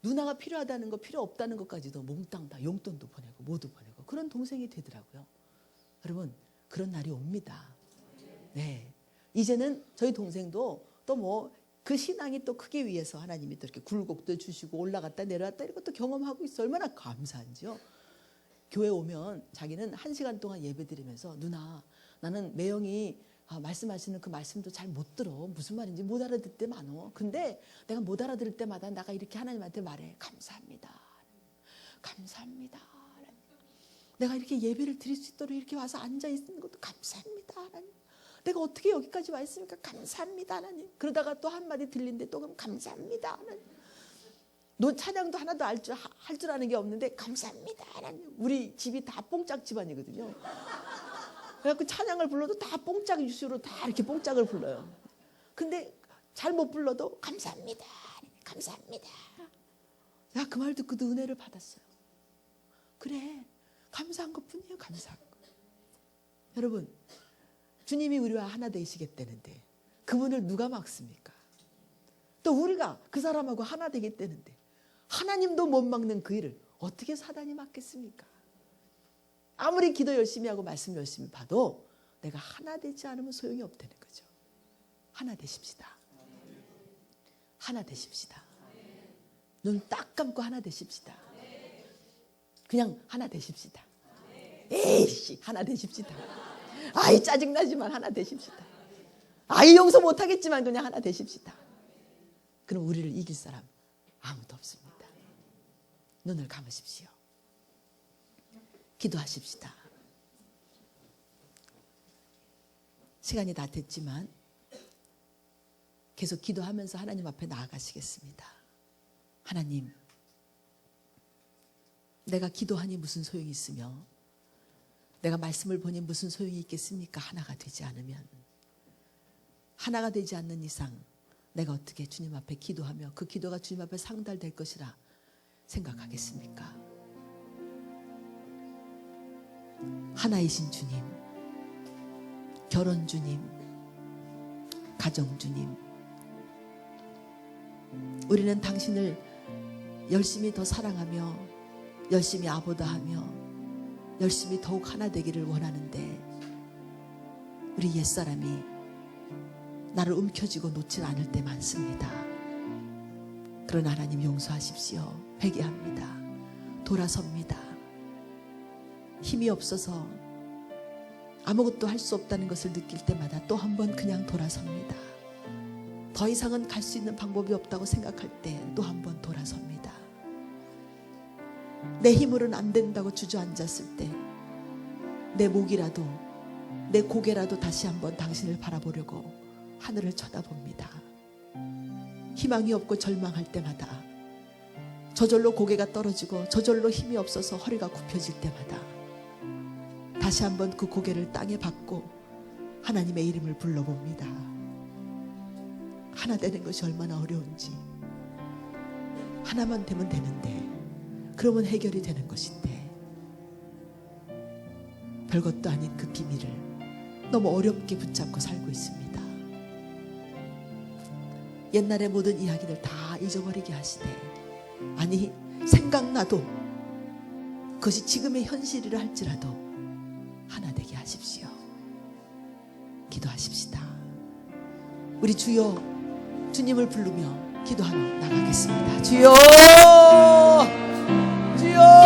누나가 필요하다는 거 필요 없다는 것까지도 몽땅 다 용돈도 보내고 뭐도 보내고 그런 동생이 되더라고요. 여러분, 그런 날이 옵니다. 네, 이제는 저희 동생도 또 뭐 그 신앙이 또 크기 위해서 하나님이 또 이렇게 굴곡도 주시고 올라갔다 내려왔다 이것도 경험하고 있어. 얼마나 감사한지요. 교회 오면 자기는 1시간 동안 예배 드리면서, 누나 나는 매형이 말씀하시는 그 말씀도 잘 못 들어. 무슨 말인지 못 알아듣을 때 많어. 근데 내가 못 알아들을 때마다 내가 이렇게 하나님한테 말해. 감사합니다. 감사합니다. 내가 이렇게 예배를 드릴 수 있도록 이렇게 와서 앉아 있는 것도 감사합니다. 하나님. 내가 어떻게 여기까지 와 있습니까? 감사합니다. 하나님. 그러다가 또 한마디 들리는데 또 그럼 감사합니다. 하나님. 너 찬양도 하나도 할 줄 아는 게 없는데 감사합니다. 하나님. 우리 집이 다 뽕짝 집안이거든요. 그래갖고 찬양을 불러도 다 뽕짝 유수로 다 이렇게 뽕짝을 불러요. 근데 잘 못 불러도 감사합니다. 감사합니다. 야, 그 말 듣고도 은혜를 받았어요. 그래, 감사한 것뿐이에요. 감사한 것. 여러분, 주님이 우리와 하나 되시겠다는데 그분을 누가 막습니까? 또 우리가 그 사람하고 하나 되겠다는데 하나님도 못 막는 그 일을 어떻게 사단이 막겠습니까? 아무리 기도 열심히 하고 말씀 열심히 봐도 내가 하나 되지 않으면 소용이 없다는 거죠. 하나 되십시다. 하나 되십시다. 눈 딱 감고 하나 되십시다. 그냥 하나 되십시다. 에이씨, 하나 되십시다. 아이, 짜증나지만 하나 되십시다. 아예 용서 못하겠지만 그냥 하나 되십시다. 그럼 우리를 이길 사람 아무도 없습니다. 눈을 감으십시오. 기도하십시다. 시간이 다 됐지만 계속 기도하면서 하나님 앞에 나아가시겠습니다. 하나님, 내가 기도하니 무슨 소용이 있으며 내가 말씀을 보니 무슨 소용이 있겠습니까? 하나가 되지 않으면, 하나가 되지 않는 이상 내가 어떻게 주님 앞에 기도하며 그 기도가 주님 앞에 상달될 것이라 생각하겠습니까? 하나이신 주님, 결혼 주님, 가정 주님, 우리는 당신을 열심히 더 사랑하며 열심히 아보다하며 열심히 더욱 하나 되기를 원하는데 우리 옛사람이 나를 움켜쥐고 놓질 않을 때 많습니다. 그러나 하나님 용서하십시오. 회개합니다. 돌아섭니다. 힘이 없어서 아무것도 할 수 없다는 것을 느낄 때마다 또 한 번 그냥 돌아섭니다. 더 이상은 갈 수 있는 방법이 없다고 생각할 때 또 한 번 돌아섭니다. 내 힘으로는 안 된다고 주저앉았을 때 내 목이라도 내 고개라도 다시 한번 당신을 바라보려고 하늘을 쳐다봅니다. 희망이 없고 절망할 때마다, 저절로 고개가 떨어지고 저절로 힘이 없어서 허리가 굽혀질 때마다 다시 한번 그 고개를 땅에 박고 하나님의 이름을 불러봅니다. 하나 되는 것이 얼마나 어려운지. 하나만 되면 되는데, 그러면 해결이 되는 것인데 별것도 아닌 그 비밀을 너무 어렵게 붙잡고 살고 있습니다. 옛날의 모든 이야기를 다 잊어버리게 하시되, 아니 생각나도 그것이 지금의 현실이라 할지라도 하나 되게 하십시오. 기도하십시다. 우리 주여, 주님을 부르며 기도하러 나가겠습니다. 주여, 주여, 주여,